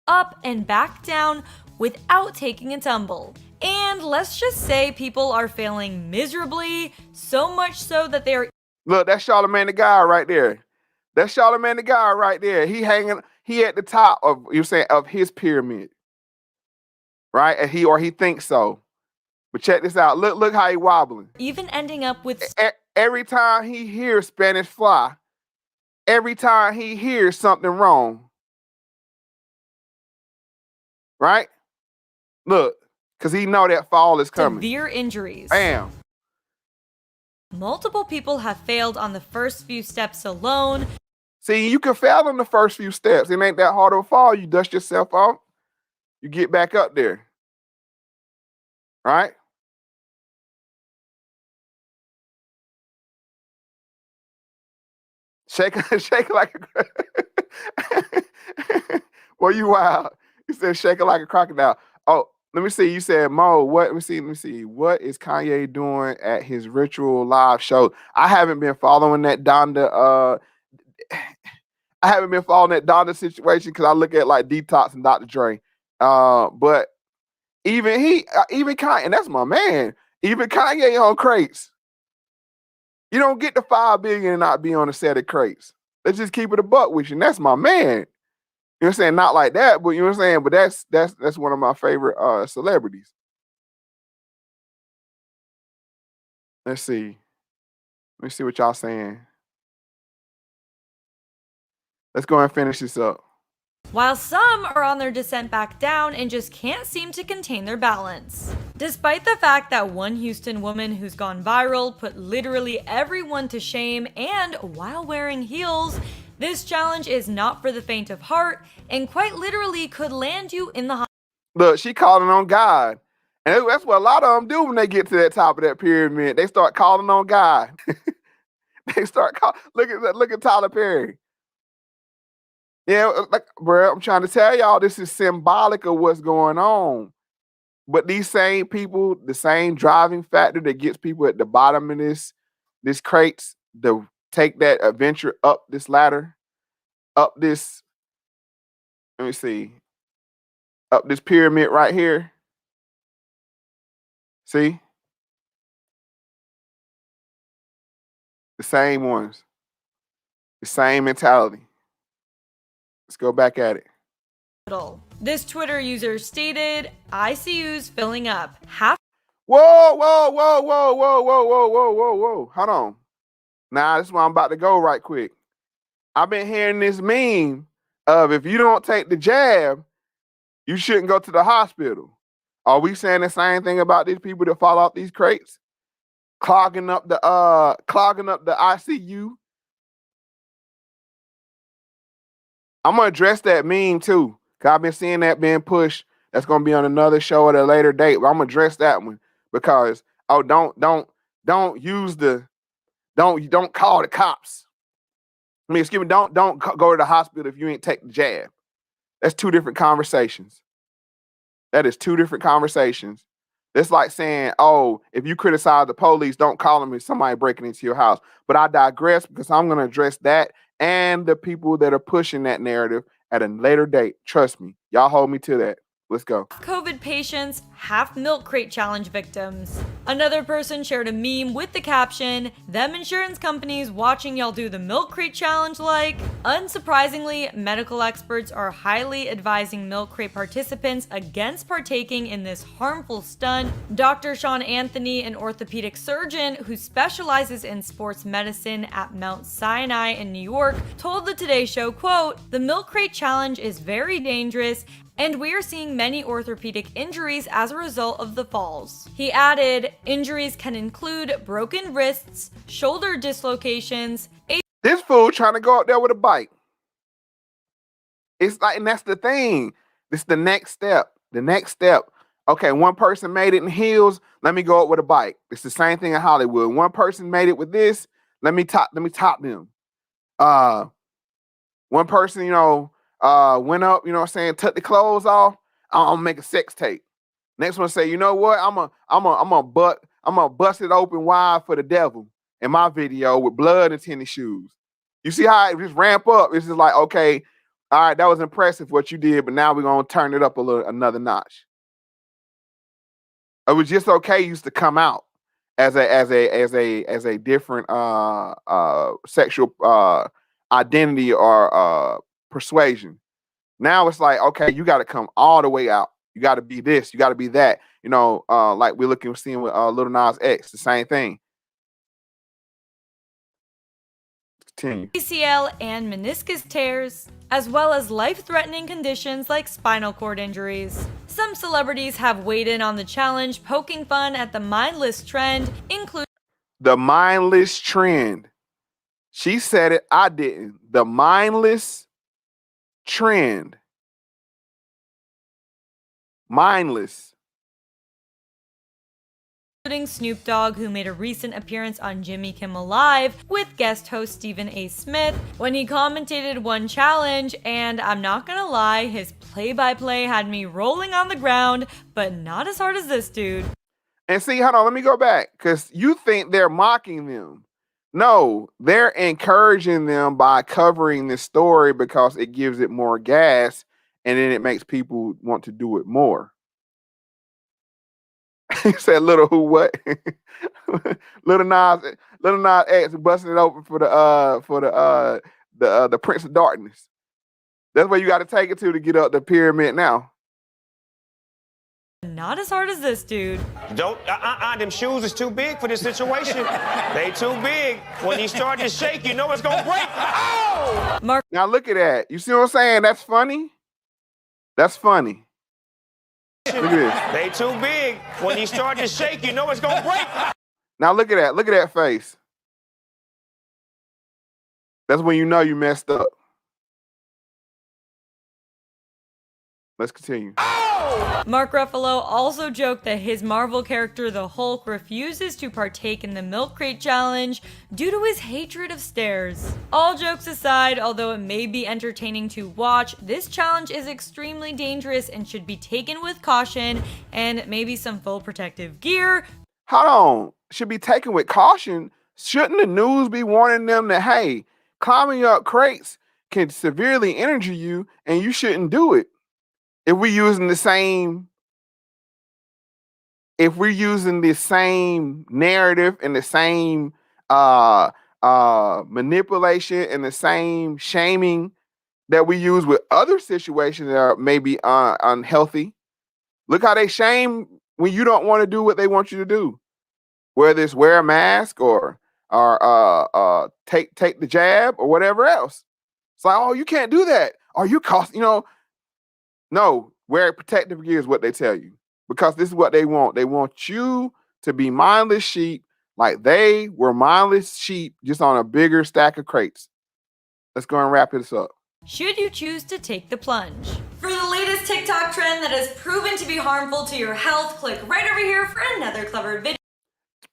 S15: Up and back down without taking a tumble. And let's just say people are failing miserably, so much so that they're...
S1: Look, that's Charlemagne the God right there. That's Charlemagne the God right there. He at the top of, of his pyramid. Right? And he thinks so. But check this out. Look how he wobbling.
S15: even ending up with...
S1: Every time he hears Spanish fly, every time he hears something wrong, right? Look, because he know that fall is coming.
S15: severe injuries.
S1: Bam.
S15: Multiple people have failed on the first few steps alone.
S1: See, you can fail on the first few steps. It ain't that hard of a fall. You dust yourself off. You get back up there. Right? Shake it like a... Well, you wild. You said shake it like a crocodile. Oh, let me see. You said, Mo, what? Let me see. What is Kanye doing at his ritual live show? I haven't been following that Donda. I haven't been following that Donda situation because I look at like Detox and Dr. Dre. But even Kanye, and that's my man. Even Kanye on crates. You don't get to 5 billion and not be on a set of crates. Let's just keep it a buck with you. And that's my man. You know what I'm saying? Not like that, but you know what I'm saying? But that's one of my favorite celebrities. Let's see. Let me see what y'all saying. Let's go and finish this up.
S15: While some are on their descent back down and just can't seem to contain their balance. Despite the fact that one Houston woman who's gone viral put literally everyone to shame and while wearing heels, this challenge is not for the faint of heart and quite literally could land you in the hospital.
S1: Look, she calling on God. And that's what a lot of them do when they get to that top of that pyramid. They start calling on God. They start calling. Look at Tyler Perry. Yeah, like, bro, I'm trying to tell y'all this is symbolic of what's going on. But these same people, the same driving factor that gets people at the bottom of this crates to take that adventure up this ladder, up this, let me see, up this pyramid right here. See? The same ones. The same mentality. Let's go back at it.
S15: This Twitter user stated, ICUs filling up.
S1: Whoa. Hold on. Now, this is where I'm about to go right quick. I've been hearing this meme of if you don't take the jab, you shouldn't go to the hospital. Are we saying the same thing about these people that fall off these crates? Clogging up the ICU. I'm gonna address that meme too, because I've been seeing that being pushed That's gonna be on another show at a later date. But I'm gonna address that one because don't call the cops. I mean, excuse me, don't go to the hospital if you ain't take the jab. That's two different conversations. That is two different conversations. It's like saying, oh, if you criticize the police, don't call them if somebody breaking into your house. But I digress because I'm going to address that and the people that are pushing that narrative at a later date. Trust me. Y'all hold me to that. Let's go.
S15: COVID patients, half milk crate challenge victims. Another person shared a meme with the caption, "Them insurance companies watching y'all do the milk crate challenge like." Unsurprisingly, medical experts are highly advising milk crate participants against partaking in this harmful stunt. Dr. Sean Anthony, an orthopedic surgeon who specializes in sports medicine at Mount Sinai in New York, told the Today Show, quote, "The milk crate challenge is very dangerous and we are seeing many orthopedic injuries as a result of the falls." He added, "Injuries can include broken wrists, shoulder dislocations."
S1: This fool trying to go out there with a bike. It's like, and that's the thing. This is the next step. The next step. Okay, one person made it in heels. Let me go up with a bike. It's the same thing in Hollywood. One person made it with this. Let me top them. One person, went up, took the clothes off. I'm gonna make a sex tape. Next one say, you know what? I'm gonna bust it open wide for the devil in my video with blood and tennis shoes. You see how it just ramp up? It's just like, okay, all right, that was impressive what you did, but now we're gonna turn it up another notch. It was just okay used to come out as a different sexual identity or persuasion. Now it's like, okay, you got to come all the way out. You got to be this. You got to be that. Like we're seeing with Lil Nas X, the same thing. Continue.
S15: ACL and meniscus tears, as well as life-threatening conditions like spinal cord injuries. Some celebrities have weighed in on the challenge, poking fun at the mindless trend, including
S1: the mindless trend. She said it, I didn't. The mindless trend. Mindless.
S15: including Snoop Dogg, who made a recent appearance on Jimmy Kimmel Live with guest host Stephen A. Smith when he commentated one challenge, and I'm not gonna lie, his play-by-play had me rolling on the ground, but not as hard as this dude.
S1: And see, hold on, let me go back, because you think they're mocking them. No, they're encouraging them by covering this story because it gives it more gas, and then it makes people want to do it more. He said, "Little who what?" Little Nas X busting it open for the Prince of Darkness. That's where you got to take it to get up the pyramid now.
S15: Not as hard as this dude.
S16: Don't, them shoes is too big for this situation. They too big. When you start to shake, you know it's gonna break. Oh!
S1: Now look at that. You see what I'm saying? That's funny. That's funny. Look at this.
S16: They too big. When you start to shake, you know it's gonna break.
S1: Now look at that. Look at that face. That's when you know you messed up. Let's continue.
S15: Mark Ruffalo also joked that his Marvel character, the Hulk, refuses to partake in the milk crate challenge due to his hatred of stairs. All jokes aside, although it may be entertaining to watch, this challenge is extremely dangerous and should be taken with caution and maybe some full protective gear.
S1: Hold on. Should be taken with caution? Shouldn't the news be warning them that, hey, climbing up crates can severely injure you and you shouldn't do it? If we're using the same narrative and the same manipulation and the same shaming that we use with other situations that are maybe unhealthy, look how they shame when you don't want to do what they want you to do. Whether it's wear a mask or take the jab or whatever else. It's like, oh, you can't do that. Or you cost, No, wear protective gear is what they tell you, because this is what they want. They want you to be mindless sheep like they were mindless sheep, just on a bigger stack of crates. Let's go and wrap this up.
S15: Should you choose to take the plunge? For the latest latest TikTok trend that has proven to be harmful to your health. Click right over here for another clever video.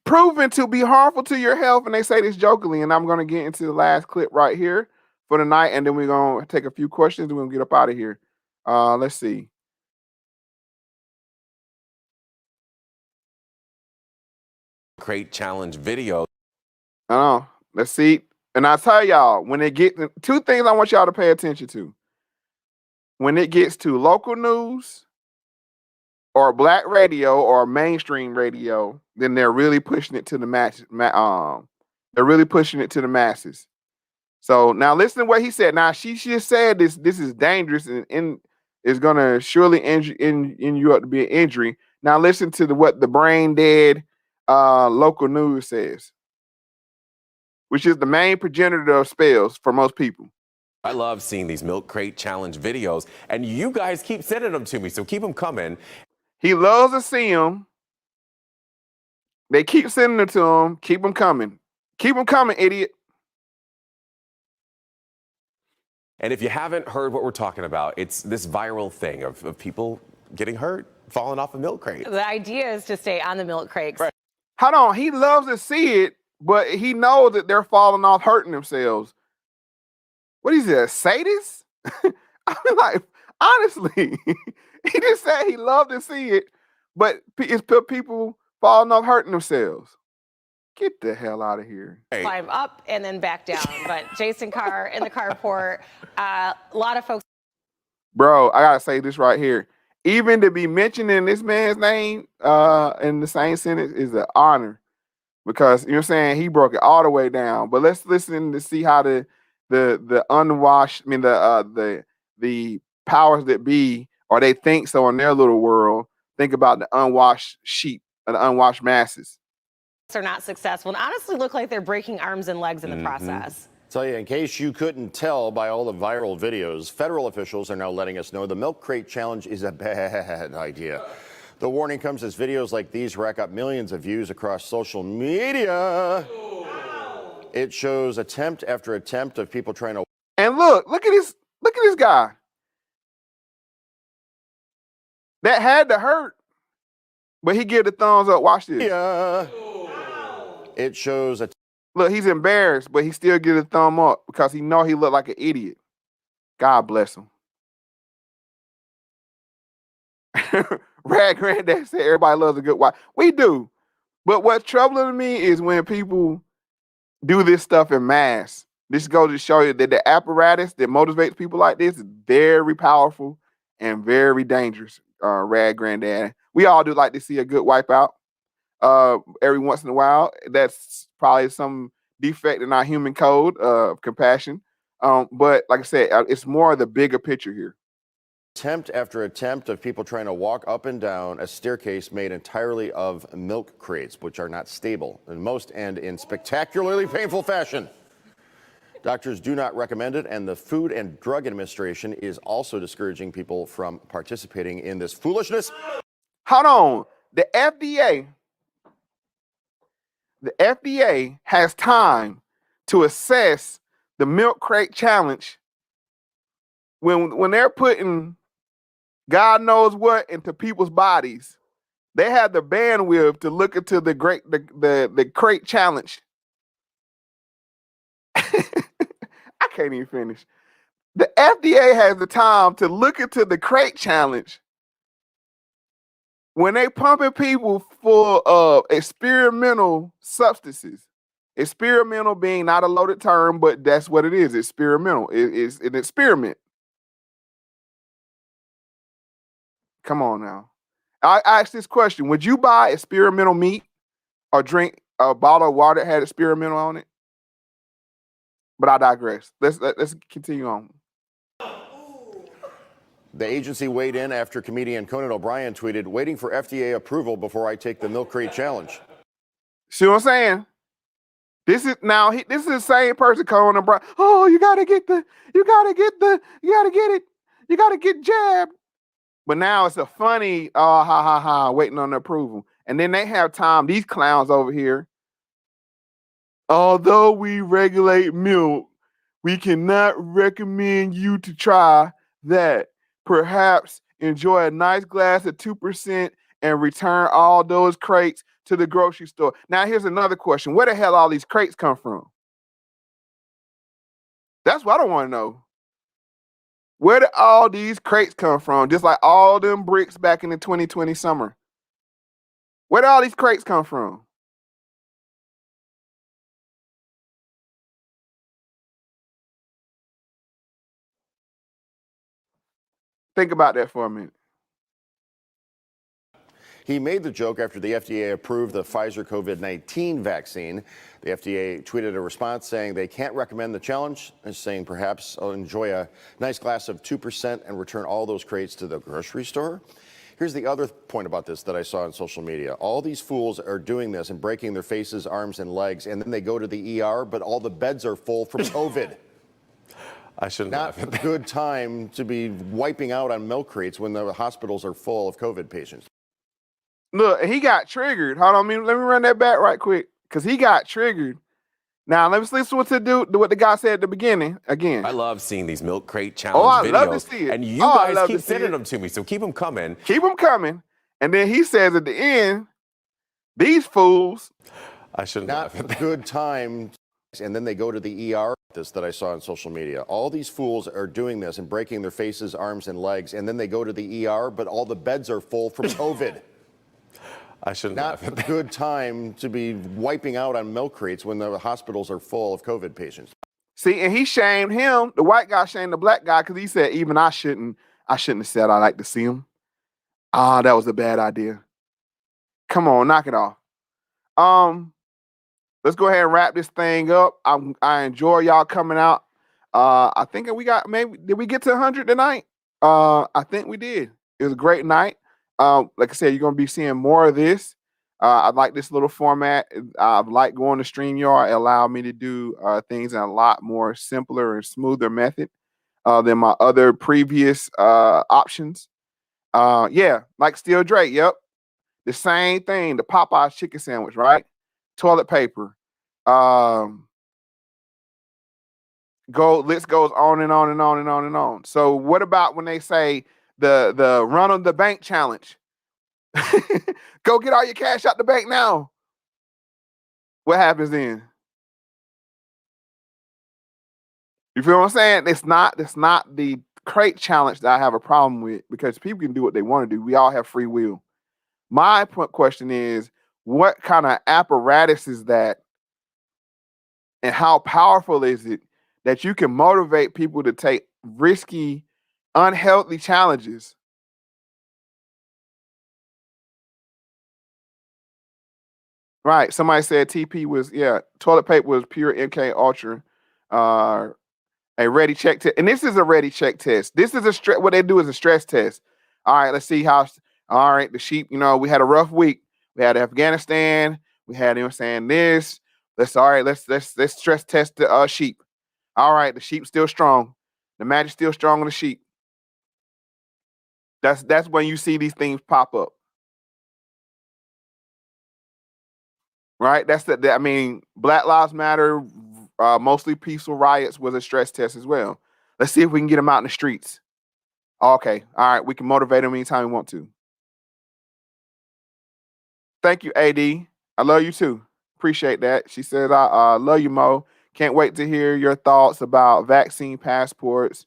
S1: Proven to be harmful to your health, and they say this jokingly, and I'm going to get into the last clip right here for the night, and then we're going to take a few questions, and we're going to get up out of here. Let's see.
S17: Crate challenge video.
S1: Let's see. And I tell y'all, when it gets two things I want y'all to pay attention to. When it gets to local news or black radio or mainstream radio, then they're really pushing it to the they're really pushing it to the masses. So now listen to what he said. Now she just said this is dangerous and is gonna surely end you up to be an injury. Now listen to what the brain dead local news says, which is the main progenitor of spells for most people.
S17: I love seeing these milk crate challenge videos, and you guys keep sending them to me, so keep them coming.
S1: He loves to see them. They keep sending them to him. Keep them coming. Keep them coming, idiot.
S17: And if you haven't heard what we're talking about, it's this viral thing of people getting hurt, falling off a milk crate.
S18: The idea is to stay on the milk crates.
S17: Right.
S1: Hold on. He loves to see it, but he knows that they're falling off, hurting themselves. What is it, a sadist? I mean, like, honestly, he just said he loved to see it, but it's people falling off, hurting themselves. Get the hell out of here.
S18: Climb up and then back down. But Jason Carr in the carport, a lot of folks.
S1: Bro, I gotta say this right here. Even to be mentioning this man's name in the same sentence is an honor, because you know what I'm saying, he broke it all the way down. But let's listen to see how the unwashed, I mean the powers that be, or they think so in their little world, think about the unwashed sheep and the unwashed masses.
S18: Are not successful and honestly look like they're breaking arms and legs in the process.
S19: Tell you, in case you couldn't tell by all the viral videos, federal officials are now letting us know the milk crate challenge is a bad idea. The warning comes as videos like these rack up millions of views across social media. It shows attempt after attempt of people trying to.
S1: And look at this guy. That had to hurt, but he gave the thumbs up. Watch this.
S19: Yeah. It shows
S1: look, he's embarrassed, but he still gives a thumb up because he know he looked like an idiot. God bless him. Rad Granddad said everybody loves a good wife. We do. But what's troubling to me is when people do this stuff in mass. This goes to show you that the apparatus that motivates people like this is very powerful and very dangerous. Rad Granddad. We all do like to see a good wipeout. Every once in a while. That's probably some defect in our human code of compassion. But like I said, it's more of the bigger picture here.
S19: Attempt after attempt of people trying to walk up and down a staircase made entirely of milk crates, which are not stable, and most end in spectacularly painful fashion. Doctors do not recommend it, and the Food and Drug Administration is also discouraging people from participating in this foolishness.
S1: Hold on. The FDA has time to assess the milk crate challenge when they're putting God knows what into people's bodies. They have the bandwidth to look into the crate challenge. I can't even finish. The FDA has the time to look into the crate challenge when they pumping people full of experimental substances. Experimental being not a loaded term, but that's what it is. Experimental. It's an experiment. Come on now. I asked this question. Would you buy experimental meat or drink a bottle of water that had experimental on it? But I digress. Let's continue on.
S19: The agency weighed in after comedian Conan O'Brien tweeted, "Waiting for FDA approval before I take the milk crate challenge."
S1: See what I'm saying? This is the same person, Conan O'Brien. Oh, you gotta get it. You gotta get jabbed. But now it's a funny, waiting on the approval. And then they have time, these clowns over here. Although we regulate milk, we cannot recommend you to try that. Perhaps enjoy a nice glass of 2%, and return all those crates to the grocery store. Now, here's another question. Where the hell all these crates come from? That's what I want to know. Where did all these crates come from? Just like all them bricks back in the 2020 summer. Where did all these crates come from? Think about that for a minute.
S19: He made the joke after the FDA approved the Pfizer COVID-19 vaccine. The FDA tweeted a response saying they can't recommend the challenge, and saying perhaps I'll enjoy a nice glass of 2% and return all those crates to the grocery store. Here's the other point about this that I saw on social media. All these fools are doing this and breaking their faces, arms, and legs, and then they go to the ER, but all the beds are full from COVID.
S17: I shouldn't
S19: Not
S17: laugh.
S19: a good time to be wiping out on milk crates when the hospitals are full of COVID patients.
S1: Look, he got triggered. Hold on, let me run that back right quick, because he got triggered. Now, let me listen to what the guy said at the beginning again.
S17: I love seeing these milk crate
S1: Oh,
S17: challenge
S1: I
S17: videos.
S1: love to see it.
S17: And you
S1: I
S17: guys
S1: love
S17: keep
S1: to see
S17: sending
S1: it.
S17: them to me, so keep them coming.
S1: Keep them coming. And then he says at the end, these fools.
S17: I shouldn't
S19: Not
S17: laugh.
S19: a good time. And then they go to the ER. This that I saw on social media. All these fools are doing this and breaking their faces, arms, and legs, and then they go to the ER, but all the beds are full from COVID.
S17: I shouldn't
S19: Not
S17: laugh.
S19: a good time to be wiping out on milk crates when the hospitals are full of COVID patients.
S1: See, and he shamed him. The white guy shamed the black guy because he said, even I shouldn't have said I like to see him. Ah, that was a bad idea. Come on, knock it off. Let's go ahead and wrap this thing up. I enjoy y'all coming out. I think we got did we get to 100 tonight? I think we did. It was a great night. Like I said, you're gonna be seeing more of this. I like this little format. I like going to StreamYard. It allowed me to do things in a lot more simpler and smoother method than my other previous options. Yeah, like Steel Drake. Yep, the same thing. The Popeyes chicken sandwich, right? Toilet paper. List goes on and on and on and on and on. So what about when they say the run on the bank challenge? Go get all your cash out the bank now. What happens then? You feel what I'm saying? It's not the crate challenge that I have a problem with, because people can do what they want to do. We all have free will. My question is, what kind of apparatus is that? And how powerful is it that you can motivate people to take risky, unhealthy challenges? Right. Somebody said TP was, toilet paper was pure MK Ultra. A ready check test. And this is a ready check test. This is what they do is a stress test. All right, let's see how, all right, the sheep, we had a rough week. We had Afghanistan. We had, this. Let's stress test the sheep. All right, the sheep's still strong. The magic's still strong on the sheep. That's when you see these things pop up. Right? Black Lives Matter, mostly peaceful riots was a stress test as well. Let's see if we can get them out in the streets. Okay. All right. We can motivate them anytime we want to. Thank you, AD. I love you too. Appreciate that. She said, I love you, Mo. Can't wait to hear your thoughts about vaccine passports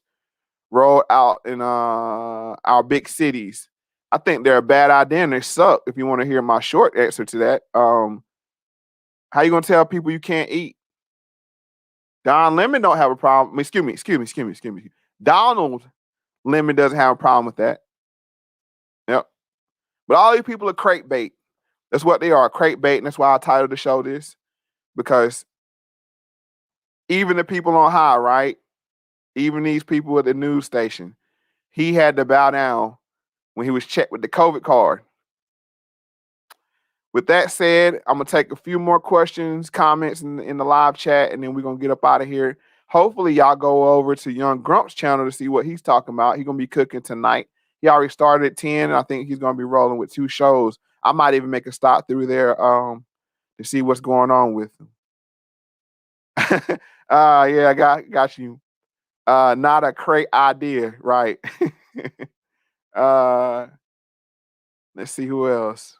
S1: rolled out in our big cities. I think they're a bad idea and they suck. If you want to hear my short answer to that, how you gonna tell people you can't eat? Don Lemon don't have a problem. Excuse me. Donald Lemon doesn't have a problem with that. Yep. But all these people are crate bait. That's what they are, crate bait, and that's why I titled the show this. Because even the people on high, right? Even these people at the news station, he had to bow down when he was checked with the COVID card. With that said, I'm going to take a few more questions, comments in the live chat, and then we're going to get up out of here. Hopefully, y'all go over to Young Grump's channel to see what he's talking about. He's going to be cooking tonight. He already started at 10, and I think he's going to be rolling with 2 shows. I might even make a stop through there to see what's going on with him. Yeah, I got you. Not a crate idea, right? Let's see who else.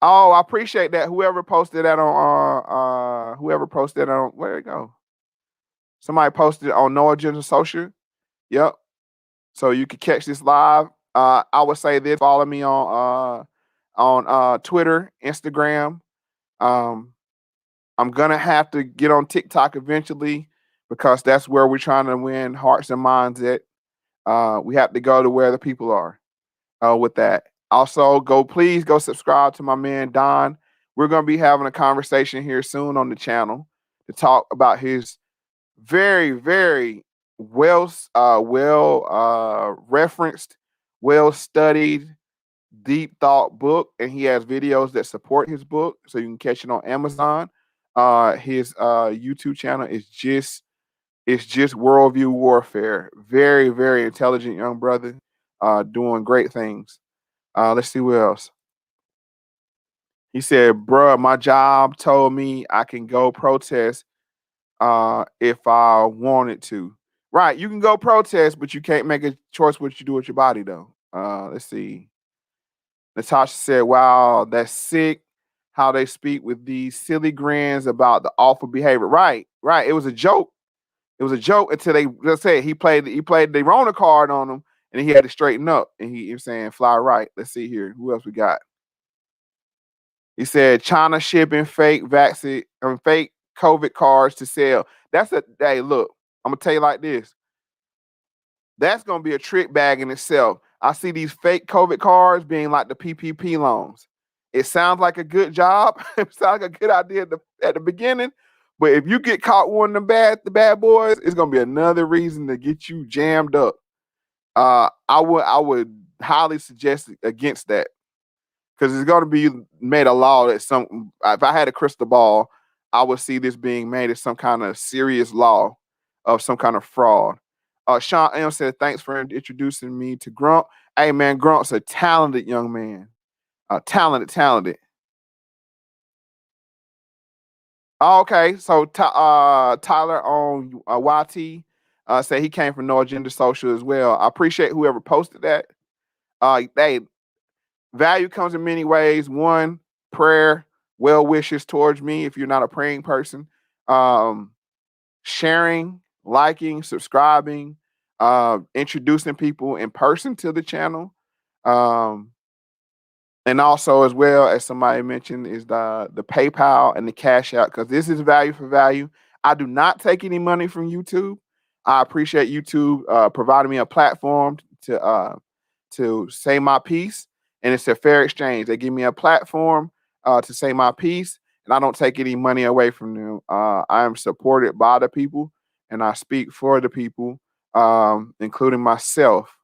S1: Oh, I appreciate that. Whoever posted that on where it go? Somebody posted it on No Agenda Social. Yep. So you can catch this live. I would say this: follow me on Twitter, Instagram. I'm gonna have to get on TikTok eventually because that's where we're trying to win hearts and minds at. We have to go to where the people are with that. Also, please go subscribe to my man Don. We're gonna be having a conversation here soon on the channel to talk about his very, very referenced, well studied, deep thought book, and he has videos that support his book, so you can catch it on Amazon. His YouTube channel is just worldview warfare. Very, very intelligent young brother, doing great things. Let's see what else. He said, "Bruh, my job told me I can go protest if I wanted to." Right, you can go protest, but you can't make a choice what you do with your body, though. Let's see. Natasha said, "Wow, that's sick. How they speak with these silly grins about the awful behavior." Right, right. It was a joke. It was a joke until they let's say he played the Rona card on him, and he had to straighten up. And he was saying, "Fly right." Let's see here. Who else we got? He said, "China shipping fake vaccine and fake COVID cards to sell." Hey, look, I'm gonna tell you like this. That's gonna be a trick bag in itself. I see these fake COVID cards being like the PPP loans. It sounds like a good job. It sounds like a good idea at the beginning. But if you get caught one of the bad boys, it's gonna be another reason to get you jammed up. I would highly suggest against that because it's gonna be made a law that if I had a crystal ball, I would see this being made as some kind of serious law of some kind of fraud. Sean M said, "Thanks for introducing me to Grump." Hey man, Grump's a talented young man. Talented. Oh, okay, so Tyler on YT said he came from No Agenda Social as well. I appreciate whoever posted that. Hey, value comes in many ways. One, prayer, well wishes towards me if you're not a praying person. Sharing, liking, subscribing, introducing people in person to the channel. And also, as well as somebody mentioned, is the PayPal and the Cash App, because this is value for value. I do not take any money from YouTube. I appreciate YouTube providing me a platform to say my piece, and it's a fair exchange. They give me a platform to say my piece, and I don't take any money away from them. I am supported by the people, and I speak for the people, including myself.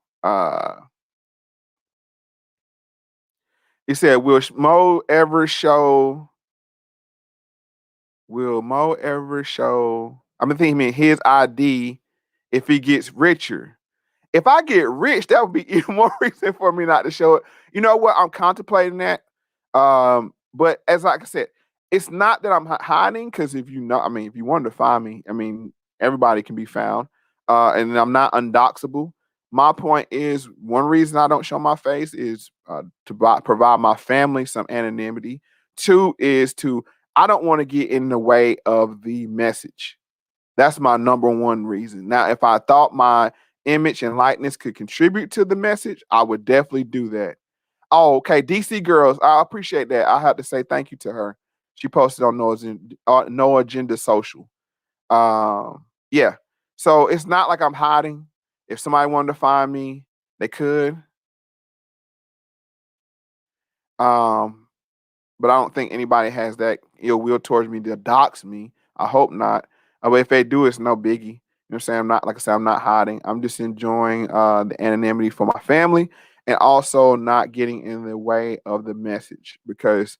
S1: He said, Will Moe ever show? I'm thinking his ID if he gets richer. If I get rich, that would be even more reason for me not to show it. You know what? I'm contemplating that. But like I said, it's not that I'm hiding, because if you wanted to find me, everybody can be found. And I'm not undoxable. My point is, one reason I don't show my face is to provide my family some anonymity. Two is I don't want to get in the way of the message. That's my number one reason. Now, if I thought my image and likeness could contribute to the message, I would definitely do that. Oh, okay. DC Girls, I appreciate that. I have to say thank you to her. She posted on No Agenda Social. Yeah. So it's not like I'm hiding. If somebody wanted to find me, they could. But I don't think anybody has that ill will towards me to dox me. I hope not. But if they do, it's no biggie. You know what I'm saying? I'm not hiding. I'm just enjoying the anonymity for my family, and also not getting in the way of the message, because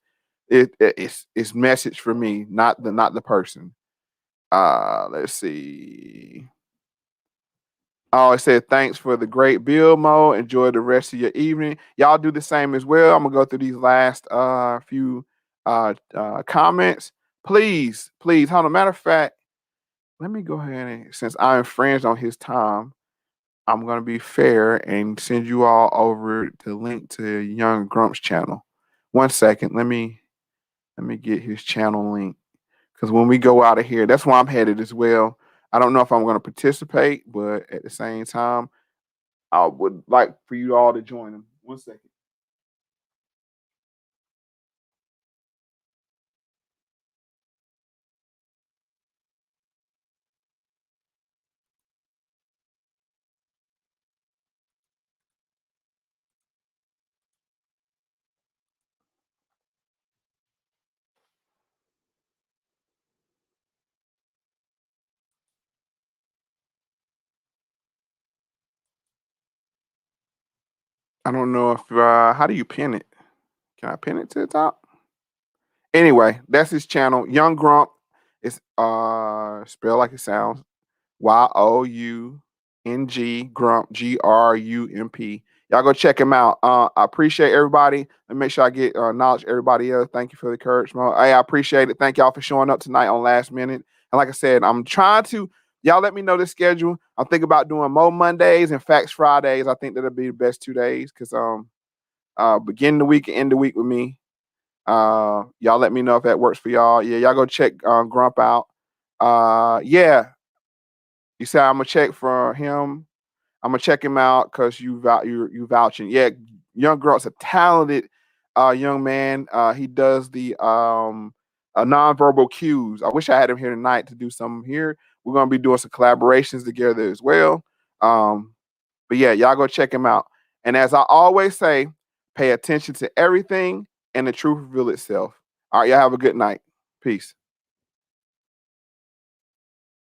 S1: it's message for me, not the person. Let's see. Oh, it said, "Thanks for the great bill, Mo. Enjoy the rest of your evening." Y'all do the same as well. I'm gonna go through these last few comments. Please, hold on. Matter of fact, let me go ahead and, since I infringed on his time, I'm gonna be fair and send you all over the link to Young Grump's channel. 1 second, let me get his channel link. Because when we go out of here, that's where I'm headed as well. I don't know if I'm gonna participate, but at the same time, I would like for you all to join him. 1 second. I don't know if how do you pin it? Can I pin it to the top? Anyway, that's his channel. Young Grump. It's spelled like it sounds. Young Grump, Grump. Y'all go check him out. I appreciate everybody. Let me make sure I get acknowledge everybody else. Thank you for the encouragement. Hey, I appreciate it. Thank y'all for showing up tonight on Last Minute. And like I said, I'm trying to, y'all let me know the schedule. I'm thinking about doing Moe Mondays and Facts Fridays. I think that'll be the best 2 days because begin the week and end the week with me. Y'all let me know if that works for y'all. Yeah, y'all go check Grump out. Yeah. You say I'm gonna check for him. I'm gonna check him out because you vouching. Yeah, Young Grump's a talented young man. He does the nonverbal cues. I wish I had him here tonight to do some here. We're gonna be doing some collaborations together as well. But yeah, y'all go check him out. And as I always say, pay attention to everything and the truth reveal itself. All right, y'all have a good night. Peace.